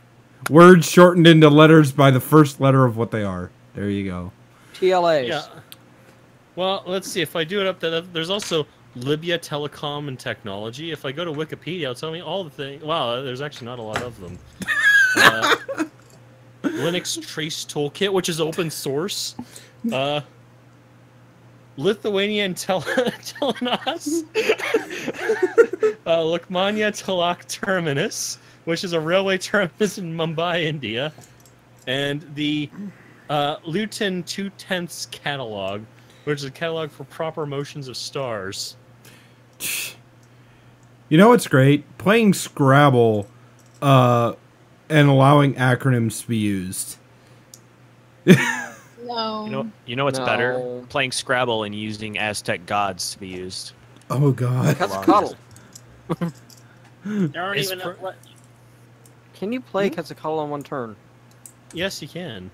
Words shortened into letters by the first letter of what they are. There you go. TLAs. Yeah. Well, let's see. If I do it up there, there's also Libya Telecom and Technology. If I go to Wikipedia, it'll tell me all the things. Wow, there's actually not a lot of them. Linux Trace Toolkit, which is open source. Lithuanian Telenas. Lokmanya Tilak Terminus, which is a railway terminus in Mumbai, India. And the Luton 2/10 catalog, which is a catalog for proper motions of stars. You know what's great? Playing Scrabble and allowing acronyms to be used. No. You know what's No. better? Playing Scrabble and using Aztec gods to be used. Oh god. Quetzalcoatl. There aren't It's even. per- Can you play Quetzalcoatl on one turn? Yes, you can.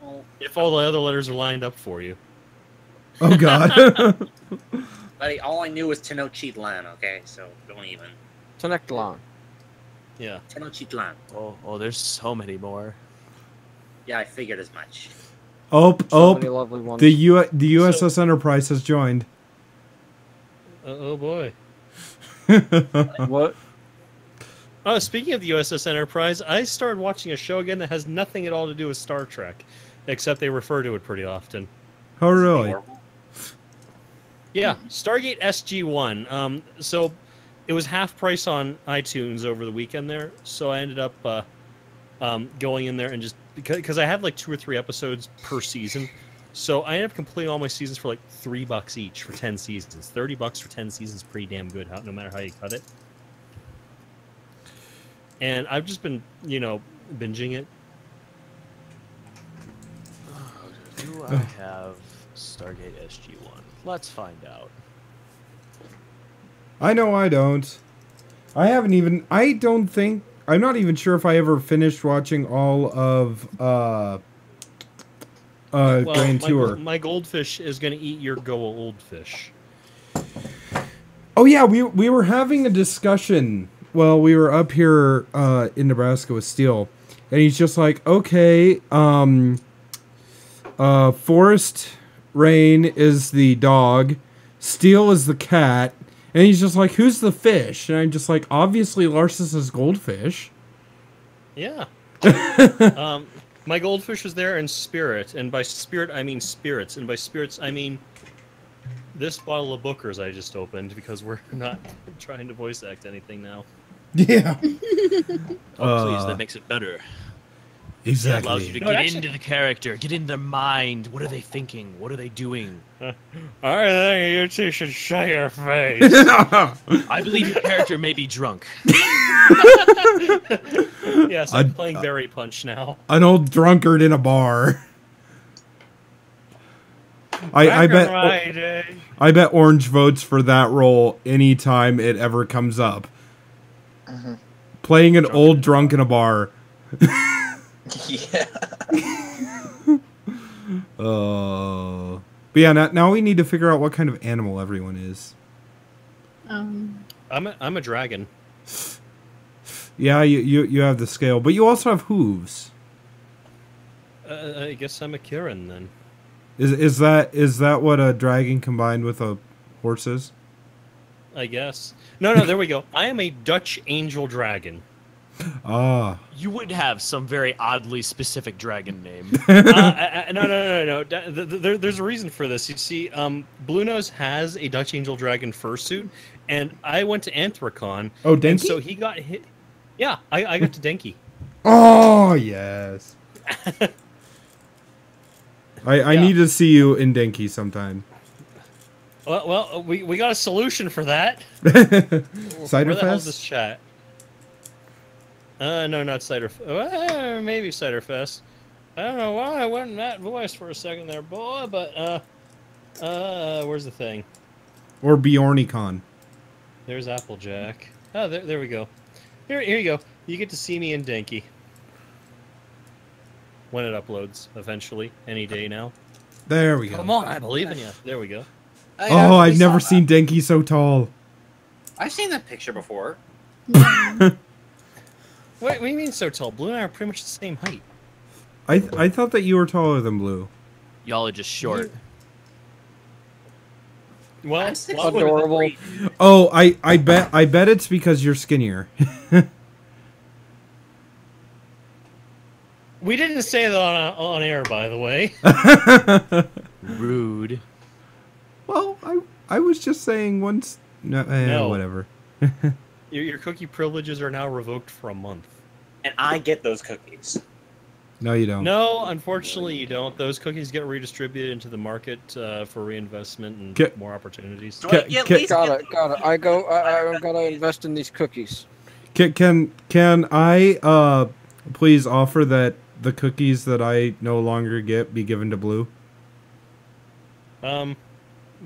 Well, If all the other letters are lined up for you. Oh god. buddy, all I knew was Tenochtitlan. Okay, so don't even. Tenectalon. Yeah. Tenochtitlan. Oh, there's so many more. Yeah, I figured as much. Oh, So many lovely ones. the USS Enterprise has joined. Oh boy. What? Oh, speaking of the USS Enterprise, I started watching a show again that has nothing at all to do with Star Trek, except they refer to it pretty often. Oh really? Yeah, Stargate SG-1. So it was half price on iTunes over the weekend there, so I ended up going in there and just because I had like 2 or 3 episodes per season, so I ended up completing all my seasons for like $3 each for 10 seasons. $30 for 10 seasons, pretty damn good, no matter how you cut it. And I've just been, binging it. Do I have Stargate SG-1? Let's find out. I know I don't. I'm not even sure if I ever finished watching all of Grand Tour. My goldfish is going to eat your goldfish. Oh yeah, we were having a discussion. Well, we were up here in Nebraska with Steele, and he's just like, okay, Forest Rain is the dog, Steele is the cat, and he's just like, who's the fish? And I'm just like, obviously Larsus is goldfish. Yeah. My goldfish was there in spirit, and by spirit I mean spirits, and by spirits I mean this bottle of Booker's I just opened because we're not trying to voice act anything now. Yeah. Oh, please, that makes it better. It allows you to Exactly. get into the character, get in their mind. What are they thinking? What are they doing? I think you two should shut your face. I believe your character may be drunk. Yes, I'm playing Berry Punch now. An old drunkard in a bar. I bet Orange votes for that role anytime it ever comes up. Playing an old drunk in a bar. Yeah. But yeah, now we need to figure out what kind of animal everyone is. I'm a dragon. Yeah, you have the scale, but you also have hooves. I guess I'm a Kirin then. Is that what a dragon combined with a horse is? I guess. No, there we go. I am a Dutch angel dragon. Ah. You would have some very oddly specific dragon name. No. There's a reason for this. You see, Blue Nose has a Dutch angel dragon fursuit, and I went to Anthracon. Oh, Denki? And so he got hit. Yeah, I got to Denki. Oh, yes. I need to see you in Denki sometime. Well, we got a solution for that. Cider Where the hell is Fest? this chat? No, not Cider. Maybe Cider Fest. I don't know why I went in that voice for a second there, boy. But where's the thing? Or Bjornicon. There's Applejack. Oh, there we go. Here you go. You get to see me in Denki. When it uploads, eventually, any day now. There we go. Come on, I believe in you. There we go. Oh, I've never seen Denki so tall. I've seen that picture before. What do you mean so tall? Blue and I are pretty much the same height. I thought that you were taller than Blue. Y'all are just short. Well, I'm 6 well, foot adorable. 3. Oh, I bet it's because you're skinnier. we didn't say that on air, by the way. Rude. Well, I was just saying once. No, whatever. Your cookie privileges are now revoked for a month. And I get those cookies. No, you don't. No, unfortunately, you don't. Those cookies get redistributed into the market for reinvestment and Ca- more opportunities. Do I at least Got get it. I'm gonna invest in these cookies. Can I please offer that the cookies that I no longer get be given to Blue?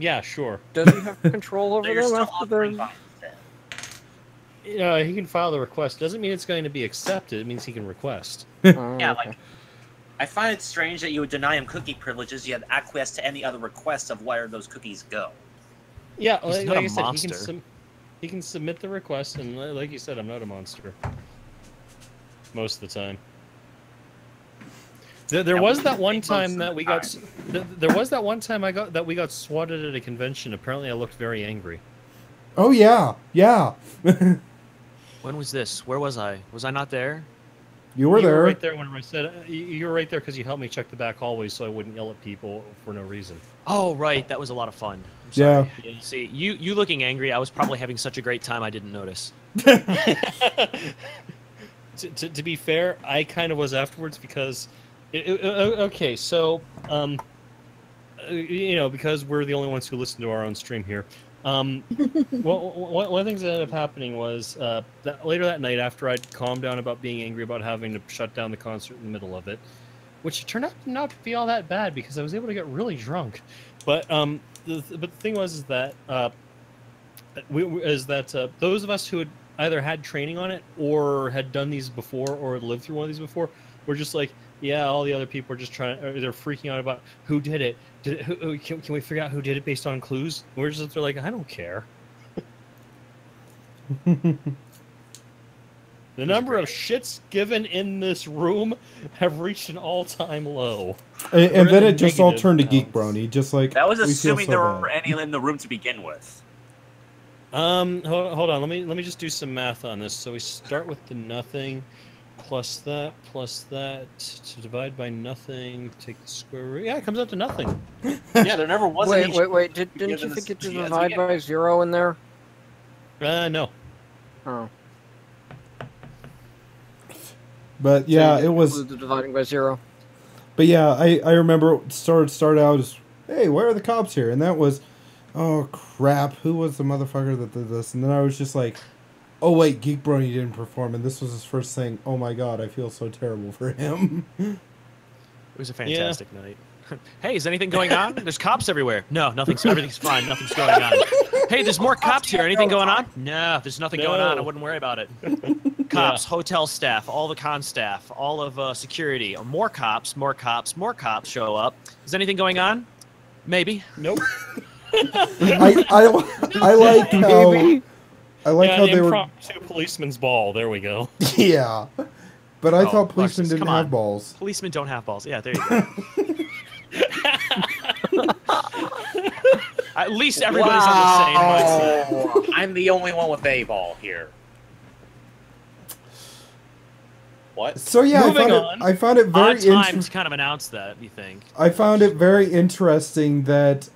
Yeah, sure. Does he have control over So you're them still after offering the? mine then. He can file the request. Doesn't mean it's going to be accepted. It means he can request. Oh, Yeah, okay. like, I find it strange that you would deny him cookie privileges, yet acquiesce to any other requests of where those cookies go. Yeah, He's like, not like a I said, monster. he can submit the request, and like you said, I'm not a monster. Most of the time. There Yeah, was we that can one take most time of that the we got. time. There was that one time we got swatted at a convention. Apparently, I looked very angry. Oh yeah. When was this? Where was I? Was I not there? You were You there. were right there when I said you were right there because you helped me check the back hallways so I wouldn't yell at people for no reason. Oh, right. That was a lot of fun. I'm Yeah. sorry. See, you looking angry, I was probably having such a great time I didn't notice. To be fair, I kind of was afterwards because, okay, so because we're the only ones who listen to our own stream here. One of the things that ended up happening was that later that night, after I'd calmed down about being angry about having to shut down the concert in the middle of it, which turned out not to be all that bad because I was able to get really drunk. But the thing was that those of us who had either had training on it or had done these before or had lived through one of these before were just like, yeah, all the other people are just they're freaking out about who did it. Can we figure out who did it based on clues? And we're just like, I don't care. The number of shits given in this room have reached an all-time low. And then it just all Negative turned to counts. Geek Brony, just like That was we feel assuming so there bad. were any in the room to begin with. Hold on. Let me just do some math on this. So we start with the nothing. plus that to divide by nothing. Take the square root. Yeah, it comes out to nothing. Yeah, there never was any. Wait. Didn't you think it to divide by 0 in there? No. Oh. But yeah, it was. The dividing by 0. But yeah, I remember it started out as, hey, why are the cops here? And that was, oh crap, who was the motherfucker that did this? And then I was just like, oh wait, Geek Brony didn't perform, and this was his first thing. Oh my god, I feel so terrible for him. It was a fantastic night. Hey, is anything going on? There's cops everywhere. No, everything's fine. Nothing's going on. Hey, there's more cops here. Anything going on? No, there's nothing going on. I wouldn't worry about it. Cops, hotel staff, all the con staff, all of security. More cops show up. Is anything going on? Maybe. Nope. I like how Maybe. I like how they were impromptu policeman's ball. There we go. Yeah, but I thought policemen Alexis, didn't come have on. balls. Policemen don't have balls. Yeah, there you go. At least everybody's on the same mindset. I'm the only one with a ball here. What? So yeah, Moving on. I found it very Odd time to kind of announce that. You think? I found it very interesting that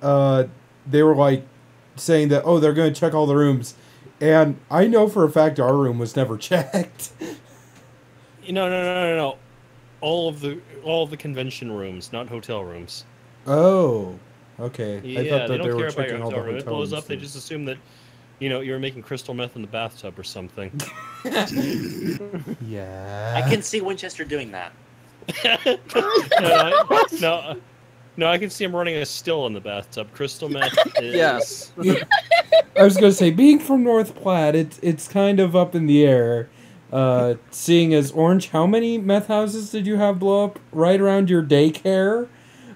they were like saying that, oh, they're going to check all the rooms, and I know for a fact our room was never checked. No. All of the convention rooms, not hotel rooms. Oh, okay. Yeah, I thought they that don't were care about your checking all the hotel room. It blows hotels. up. They just assume that, you were making crystal meth in the bathtub or something. Yeah. I can see Winchester doing that. No, I can see him running a still in the bathtub. Crystal meth. Yes. I was going to say, being from North Platte, it's kind of up in the air. Seeing as Orange, how many meth houses did you have blow up right around your daycare?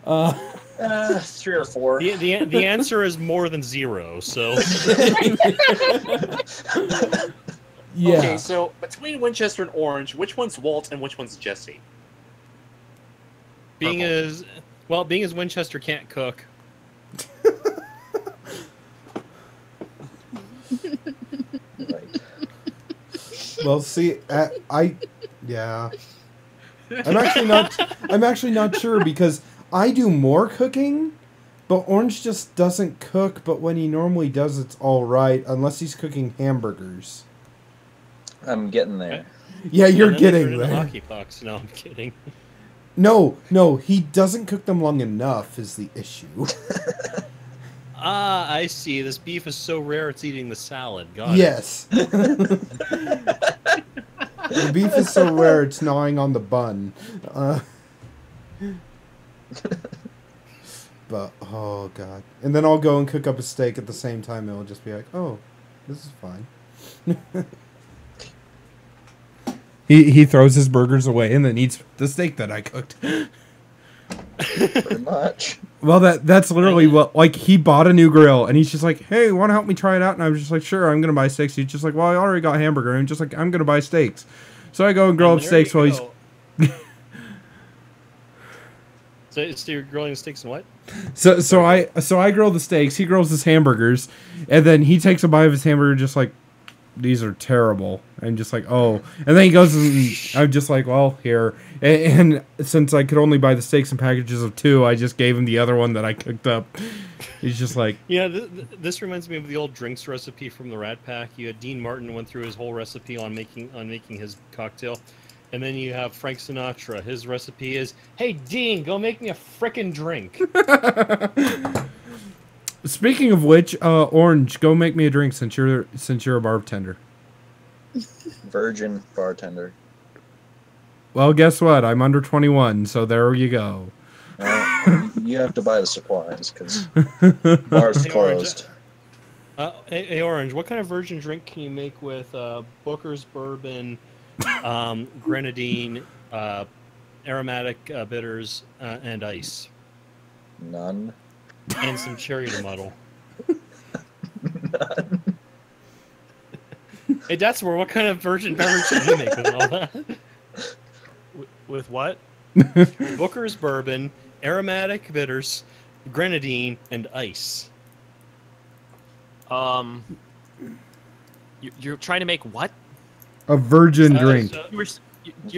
3 or 4. The answer is more than 0. So. Yeah. Okay, so between Winchester and Orange, which one's Walt and which one's Jesse? Being as Winchester can't cook. Right. Well, see, yeah. I'm actually not sure because I do more cooking, but Orange just doesn't cook. But when he normally does, it's all right, unless he's cooking hamburgers. I'm getting there. Yeah, you're And then they turn getting into there. hockey pucks. No, I'm kidding. No, he doesn't cook them long enough. Is the issue? Ah, I see. This beef is so rare it's eating the salad. Got it. Yes. The beef is so rare it's gnawing on the bun. But oh god, and then I'll go and cook up a steak at the same time. It'll just be like, oh, this is fine. He throws his burgers away and then eats the steak that I cooked. Pretty much. Well, that's literally what, like, he bought a new grill and he's just like, hey, want to help me try it out? And I was just like, sure, I'm gonna buy steaks. He's just like, well, I already got hamburger. And I'm just like, I'm gonna buy steaks. So I go and grill up steaks while he's. So you're grilling the steaks and what? So I grill the steaks. He grills his hamburgers, and then he takes a bite of his hamburger, just like, these are terrible. I'm just like, oh. And then he goes, and I'm just like, well, here. And since I could only buy the steaks in packages of 2, I just gave him the other one that I cooked up. He's just like, Yeah, this reminds me of the old drinks recipe from the Rat Pack. You had Dean Martin went through his whole recipe on making his cocktail. And then you have Frank Sinatra. His recipe is, hey, Dean, go make me a frickin' drink. speaking of which, Orange, go make me a drink since you're a bartender. Virgin bartender. Well, guess what? I'm under 21, so there you go. You have to buy the supplies because bar's closed. Hey, Orange, what kind of virgin drink can you make with Booker's bourbon, grenadine, aromatic bitters, and ice? None. And some cherry to muddle. None. Hey, that's where. What kind of virgin beverage can you make with all that? With what? Booker's bourbon, aromatic bitters, grenadine, and ice. You're trying to make what? A virgin drink. So-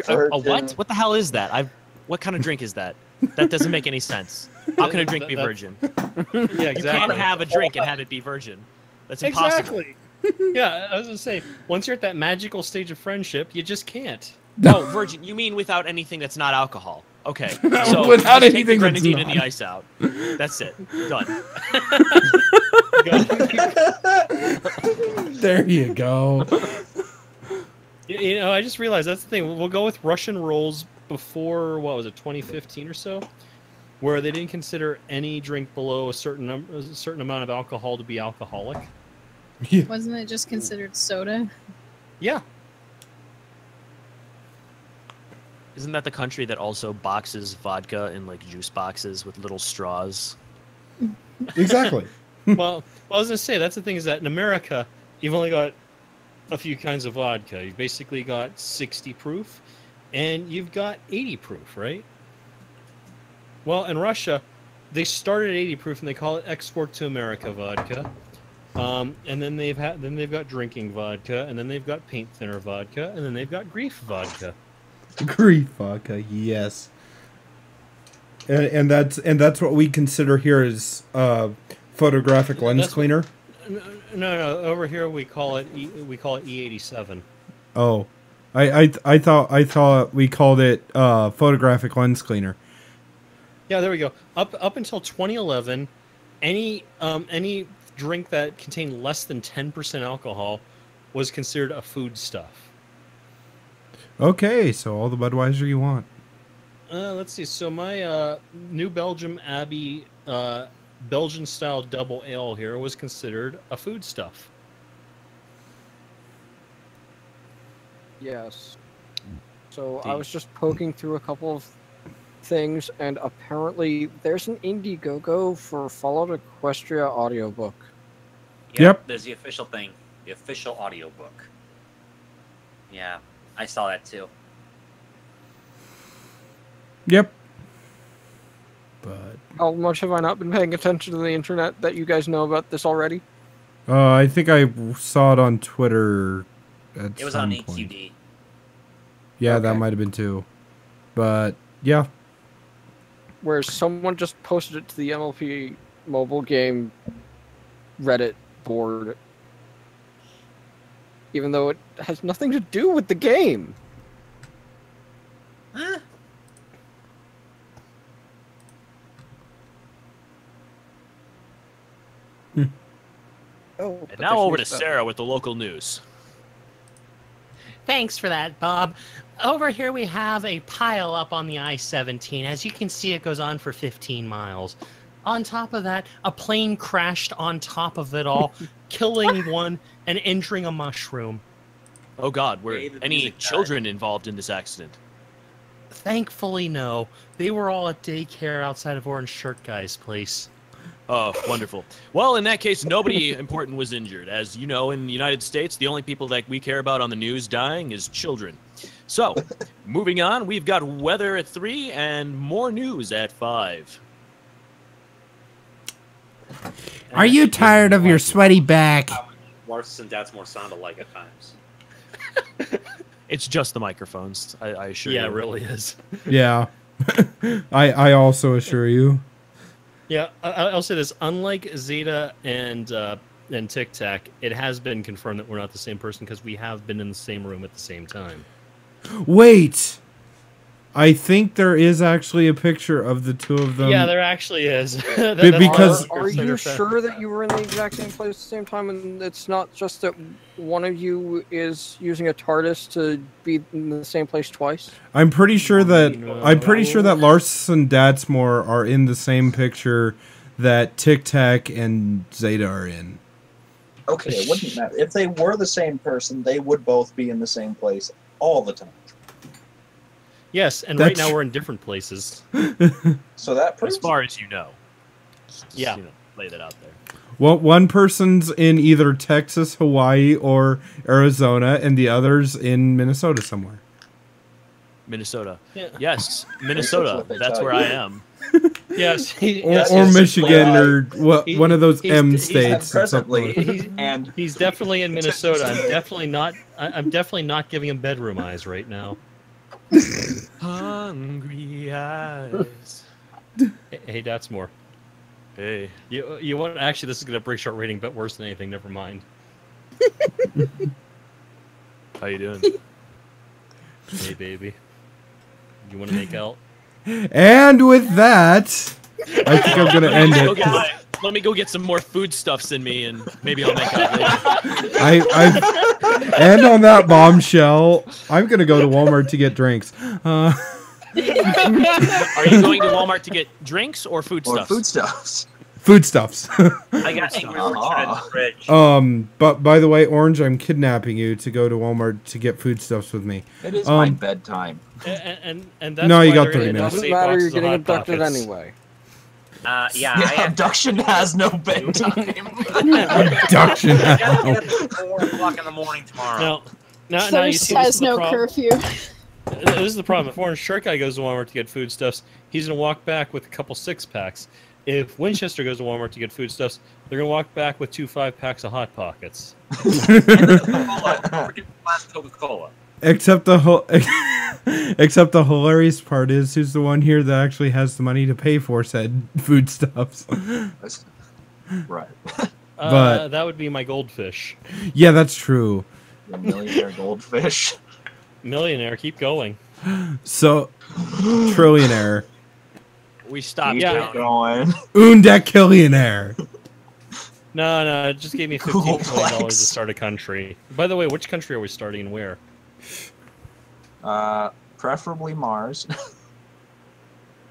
A what? What the hell is that? What kind of drink is that? That doesn't make any sense. How can a drink be virgin? Yeah, exactly. You can't have a drink and have it be virgin. That's impossible. Exactly. Yeah, I was gonna say, once you're at that magical stage of friendship, you just can't. Oh, virgin. You mean without anything that's not alcohol? Okay. So Without just anything take that's the grenadine not. and the ice out. That's it. Done. There you go. You know, I just realized that's the thing. We'll go with Russian rolls before, what was it, 2015 or so, where they didn't consider any drink below a certain amount of alcohol to be alcoholic. Yeah. Wasn't it just considered soda? Yeah. Isn't that the country that also boxes vodka in like juice boxes with little straws? Exactly. Well, I was gonna say that's the thing is that in America, you've only got a few kinds of vodka. You've basically got 60 proof, and you've got 80 proof, right? Well, in Russia, they started at 80 proof and they call it export to America vodka. And then they've got drinking vodka, and then they've got paint thinner vodka, and then they've got grief vodka. Grief vodka, yes. And that's what we consider here as photographic lens cleaner. No. Over here we call it E87. Oh, I thought we called it photographic lens cleaner. Yeah, there we go. Up until 2011, any drink that contained less than 10% alcohol was considered a food stuff. Okay, so all the Budweiser you want. Let's see. So my New Belgium Abbey Belgian-style double ale here was considered a food stuff. Yes. So I was just poking through a couple of things, and apparently there's an Indiegogo for Fallout Equestria audiobook. Yep. There's the official thing. The official audiobook. Yeah, I saw that too. Yep. But How much have I not been paying attention to the internet that you guys know about this already? I think I saw it on Twitter at It was some on point. AQD. Yeah, that Okay. might have been too. But yeah. Where someone just posted it to the MLP mobile game Reddit board, even though it has nothing to do with the game. Huh? Oh, And but now there's over new to stuff. Sarah with the local news. Thanks for that, Bob. Over here we have a pile up on the I-17. As you can see, it goes on for 15 miles. On top of that, a plane crashed on top of it all, killing one and injuring a mushroom. Oh God, were Hey, the any music died. children involved in this accident? Thankfully, no. They were all at daycare outside of Orange Shirt Guy's place. Oh, wonderful. Well, in that case, nobody important was injured. As you know, in the United States, the only people that we care about on the news dying is children. So, moving on, we've got weather at 3 and more news at 5. Are you tired of your sweaty back? Lars and Dad's more sound alike at times. It's just the microphones, I assure you. Yeah, it really is. Yeah. I also assure you. Yeah, I'll say this. Unlike Zeta and Tic Tac, it has been confirmed that we're not the same person because we have been in the same room at the same time. Wait. I think there is actually a picture of the two of them. Yeah, there actually is. because- Are you sure that you were in the exact same place at the same time, and it's not just that one of you is using a TARDIS to be in the same place twice? I'm pretty sure that Lars and Datsmore are in the same picture that Tic Tac and Zeta are in. Okay, it wouldn't matter. If they were the same person, they would both be in the same place all the time. Yes, and That's- right now we're in different places. So that proves As far as you know. Just, Yeah. lay that out there. Well, one person's in either Texas, Hawaii, or Arizona, and the other's in Minnesota somewhere. Minnesota. Yeah. Yes, Minnesota. what they That's tell where you. I am. Yes, Or Michigan, or one of those he's- M he's- states. at some presently, point. and he's definitely in Minnesota. I'm definitely not giving him bedroom eyes right now. Hungry eyes. Hey, that's more. Hey. You want? Actually, this is gonna break short rating, but worse than anything. Never mind. How you doing? Hey, baby. You want to make out? And with that, I think I'm gonna end it. Let me go get some more foodstuffs in me, and maybe I'll make out later. And on that bombshell, I'm gonna go to Walmart to get drinks. Are you going to Walmart to get drinks or Or foodstuffs? foodstuffs. Foodstuffs. I got some more in the fridge. But by the way, Orange, I'm kidnapping you to go to Walmart to get foodstuffs with me. It is my bedtime. And that's No, you why got they're 30 in minutes. those Doesn't eight matter. You're boxes of getting Hot abducted Pockets. anyway. Yeah, Abduction has no bedtime. Abduction. I gotta get up at 4 o'clock in the morning tomorrow. Now you Thirst see, this is has the no problem. curfew. This is the problem. If Orange Shirt Guy goes to Walmart to get foodstuffs, he's gonna walk back with a couple 6-packs. If Winchester goes to Walmart to get foodstuffs, they're gonna walk back with 2 5-packs of Hot Pockets. Coca-Cola. Except the hilarious part is, who's the one here that actually has the money to pay for said foodstuffs? Right. But- that would be my goldfish. Yeah, that's true. The millionaire goldfish. Millionaire, keep going. So, trillionaire. We stopped. Yeah. Keep going. Undecillionaire. No, it just gave me $15 million to Googleplex. start a country. By the way, which country are we starting and where? Preferably Mars.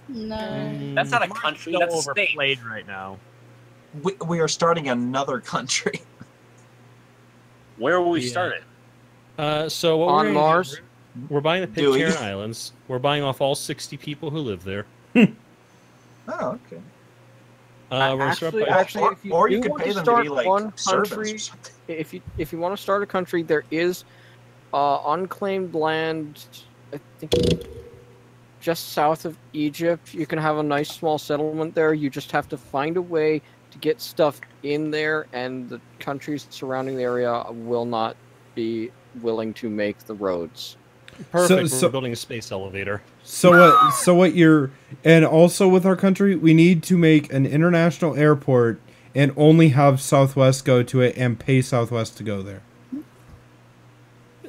No. That's not a country, Still that's a state. overplayed right now. We are starting another country. Where will we Yeah. start it? So what On we're gonna do, Mars? we're buying the Do we? Pitcairn Islands. We're buying off all 60 people who live there. Oh, okay. We're gonna start Actually, by- if you or do you could want pay to them to start be like one servants country, or something. if you want to start a country, there is unclaimed land. I think just south of Egypt. You can have a nice small settlement there. You just have to find a way to get stuff in there, and the countries surrounding the area will not be willing to make the roads. Perfect. so- We're building a space elevator. So what you're, and also with our country, we need to make an international airport and only have Southwest go to it and pay Southwest to go there.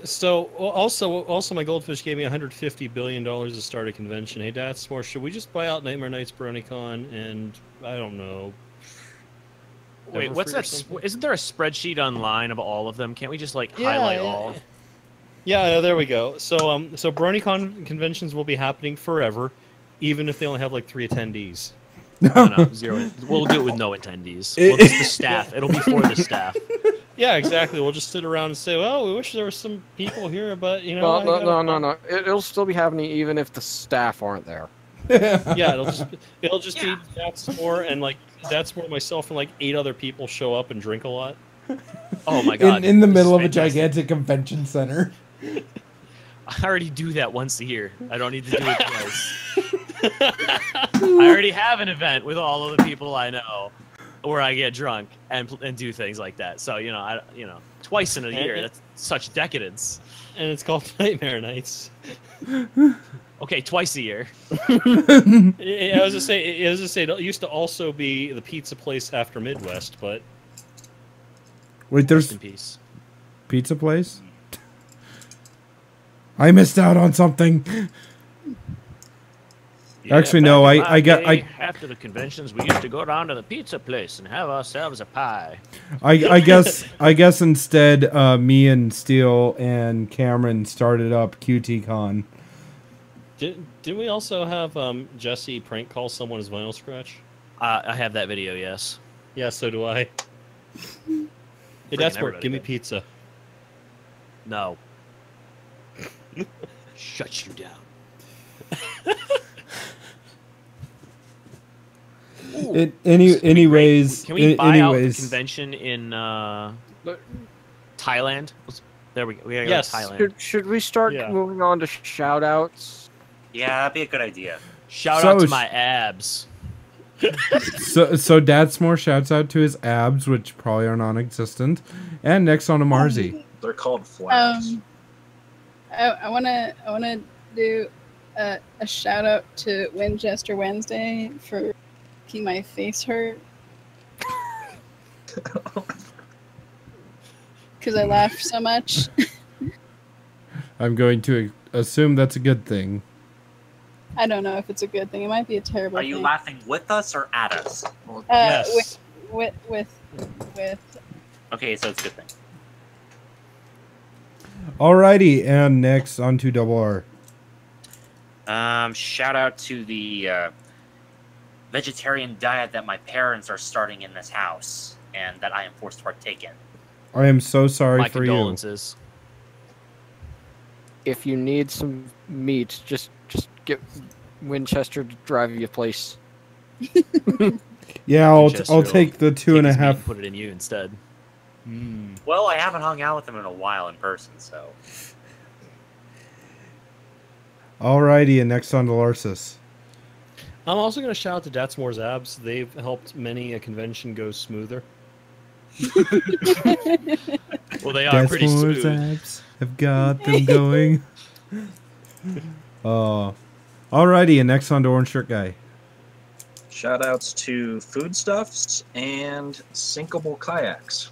So also my goldfish gave me $150 billion to start a convention. Hey, Dad, more. Should we just buy out Nightmare Nights, BronyCon, and I don't know. Wait, what's Everfree or that? something? Isn't there a spreadsheet online of all of them? Can't we just like highlight all? Yeah, there we go. So so BronyCon conventions will be happening forever, even if they only have like 3 attendees. No, 0. We'll do it with no attendees. Well, just the staff. It'll be for the staff. Yeah, exactly. We'll just sit around and say, "Well, we wish there were some people here, but you know." No. It'll still be happening even if the staff aren't there. Yeah, it'll just be that's more and like that's where myself and like 8 other people show up and drink a lot. Oh my god! In the this middle is of a fantastic. gigantic convention center. I already do that once a year. I don't need to do it twice. I already have an event with all of the people I know, where I get drunk and do things like that. So twice in a year. That's such decadence. And it's called Nightmare Nights. Okay, twice a year. I was to say, it used to also be the pizza place after Midwest, but Wait, Rest there's in peace. pizza place? I missed out on something. Actually, no, back in my I day, after the conventions, we used to go down to the pizza place and have ourselves a pie. I guess instead, me and Steele and Cameron started up QTCon. didn't we also have Jesse prank call someone as Vinyl Scratch? I have that video. Yes. Yeah, so do I. Hey, Freaking that's where. everybody Give me did. pizza. No. Shut you down. Anyways, Can we buy out the anyways, convention in Thailand? There we go. We gotta Yes. go to Thailand. Should we start Yeah. moving on to shout outs? Yeah, that'd be a good idea. Shout So out to sh- my abs. so Dadsmore shouts out to his abs, which probably are non-existent, and next on to Marzi. They're called flaps. I wanna do a shout out to Winchester Wednesday for making my face hurt. Because I laughed so much. I'm going to assume that's a good thing. I don't know if it's a good thing. It might be a terrible Are thing. you laughing with us or at us? Yes. With. Okay, so it's a good thing. Alrighty, and next on to Double R. Shout out to the vegetarian diet that my parents are starting in this house, and that I am forced to partake in. I am so sorry My for you. condolences. If you need some meat, just get Winchester to drive you a place. Yeah, I'll Winchester take the will two take and a his meat half. and put it in you instead. Well, I haven't hung out with him in a while in person, so. Alrighty, and next on to Larsis. I'm also going to shout out to Datsmore's Abs. They've helped many a convention go smoother. Well, they are pretty Desmore's smooth. abs have got them going. Alrighty, and next on to Orange Shirt Guy. Shout outs to foodstuffs and sinkable kayaks.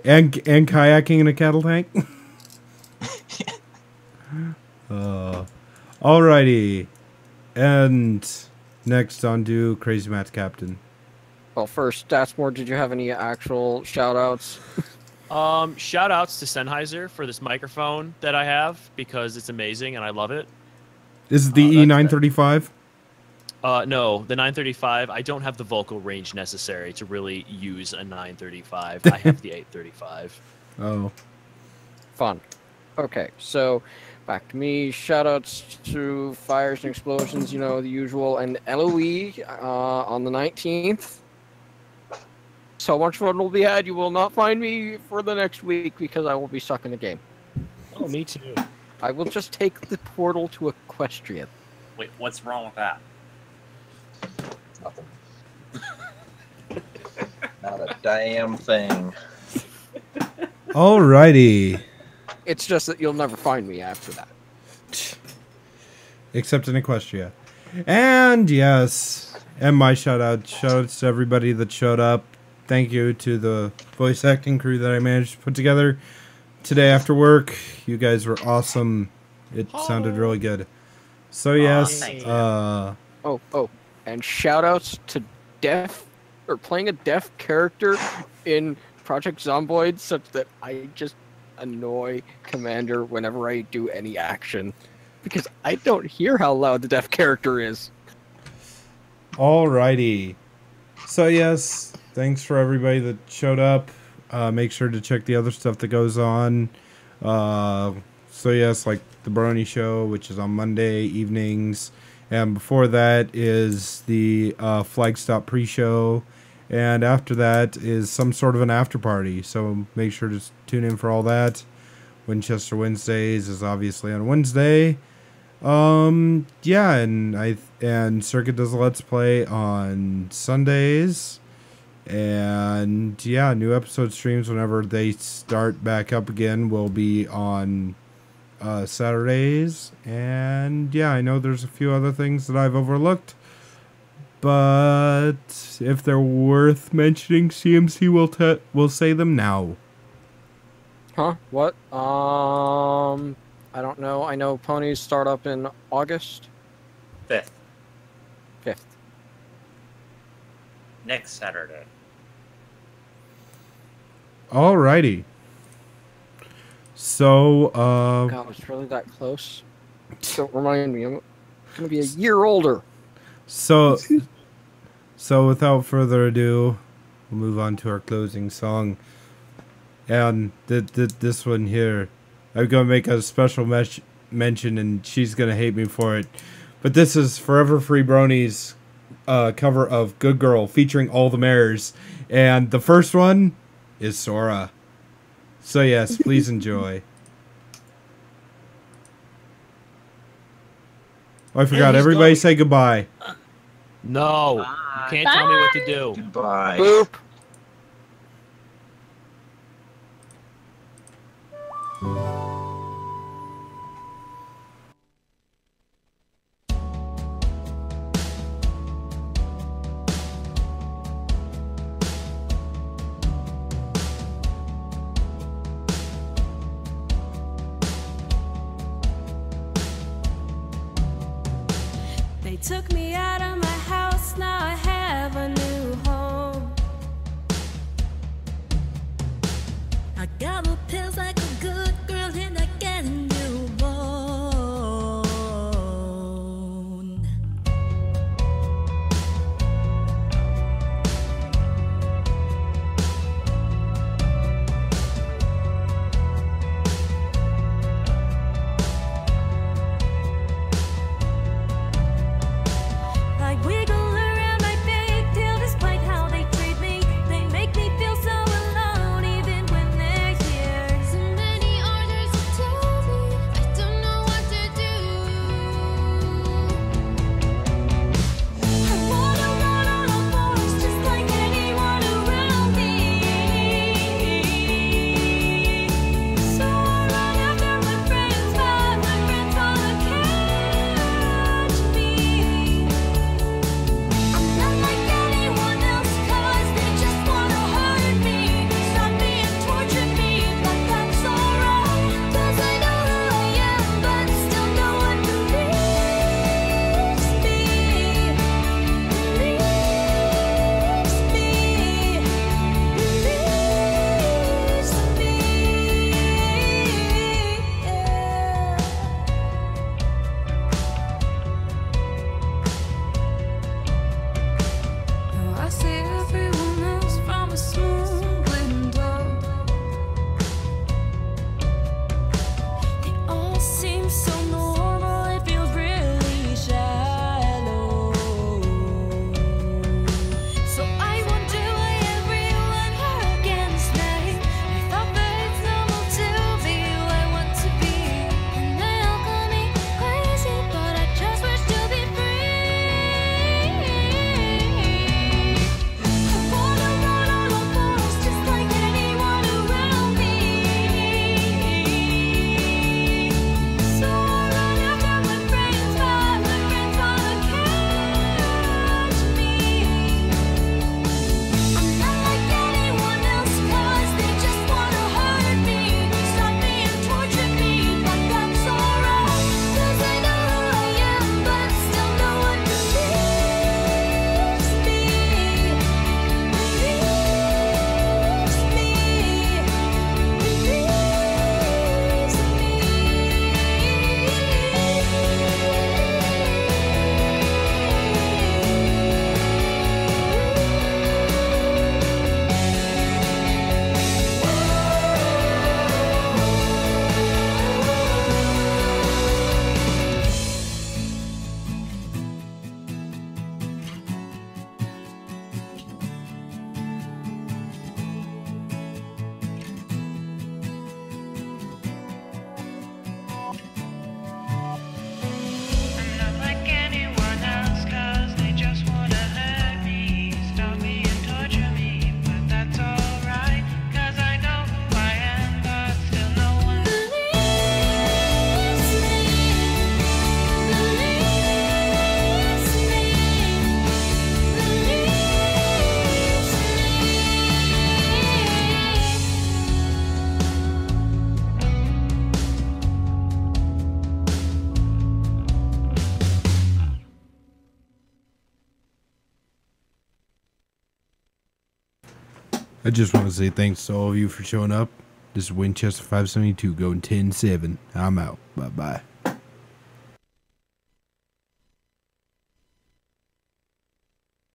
And kayaking in a cattle tank. Alrighty, and next on to Crazy Matt's Captain. Well, first, Datsmore, did you have any actual shout-outs? Shout outs to Sennheiser for this microphone that I have because it's amazing and I love it. Is it the E935? No, the 935. I don't have the vocal range necessary to really use a 935. I have the 835. Oh. Fun. Okay, so back to me. Shoutouts to Fires and Explosions, you know, the usual, and LOE on the 19th. So much fun will be had. You will not find me for the next week because I will be stuck in the game. Oh, me too. I will just take the portal to Equestrian. Wait, what's wrong with that? Nothing. Not a damn thing. Alrighty. It's just that you'll never find me after that. Except in Equestria. And yes, and my shoutouts to everybody that showed up. Thank you to the voice acting crew that I managed to put together today after work. You guys were awesome. It sounded really good. So yes, thank you. Oh, and shoutouts to playing a deaf character in Project Zomboid, such that I just annoy Commander whenever I do any action. Because I don't hear how loud the deaf character is. alrighty. So yes, thanks for everybody that showed up. Make sure to check the other stuff that goes on. So yes, like the Brony Show, which is on Monday evenings. And before that is the Flagstop pre-show. And after that is some sort of an after party. So make sure to tune in for all that. Winchester Wednesdays is obviously on Wednesday. Yeah, and Circuit does a Let's Play on Sundays. And yeah, new episode streams whenever they start back up again will be on Saturdays. And yeah, I know there's a few other things that I've overlooked, but if they're worth mentioning, CMC will say them now. Huh? What? I don't know. I know ponies start up in August 5th, 5th. next Saturday. Alrighty. So, God, it's really that close. Don't remind me. I'm gonna be a year older. So without further ado, we'll move on to our closing song. And this one here, I'm going to make a special mention, and she's going to hate me for it. But this is Forever Free Brony's cover of Good Girl, featuring all the mares. And the first one is Sora. So yes, please enjoy. Oh, I forgot. he's Everybody going. say goodbye. No, Bye. you can't tell me what to do. Goodbye. Boop. They took me out of my house, now I have a new home. I got the pills like a good girl and I get a newborn. I wiggle around my big tail despite how they treat me. They make me feel so alone even when they're here. So many orders to tell me I don't know what to do. I wanna run on all fours just like anyone around me. So I run after my friends, but my friends wanna catch me. I'm not like anyone else, 'cause they just wanna hurt me, stop me and torture me, but that's alright, 'cause I know who I am, but still no one believes me, Now I see everyone else from a small window. They all seem so normal, it feels really shallow. So I wonder why everyone against me. I thought that it's normal to be who I want to be, and they all call me crazy, but I just wish to be free. I wanna run on all fours just like anyone around me. So I run after my friends, but my friends wanna catch me. I'm not like anyone else, 'cause they just wanna hurt me, stop me and torture me, but that's alright, 'cause I know who I am, but still no one believes me. I'm not like anyone else, 'cause they just wanna hurt me, stop me and torture me, but that's alright, 'cause I know who I am, but still no one believes me. I just want to say thanks to all of you for showing up. This is Winchester 572 going 10-7. I'm out. Bye-bye.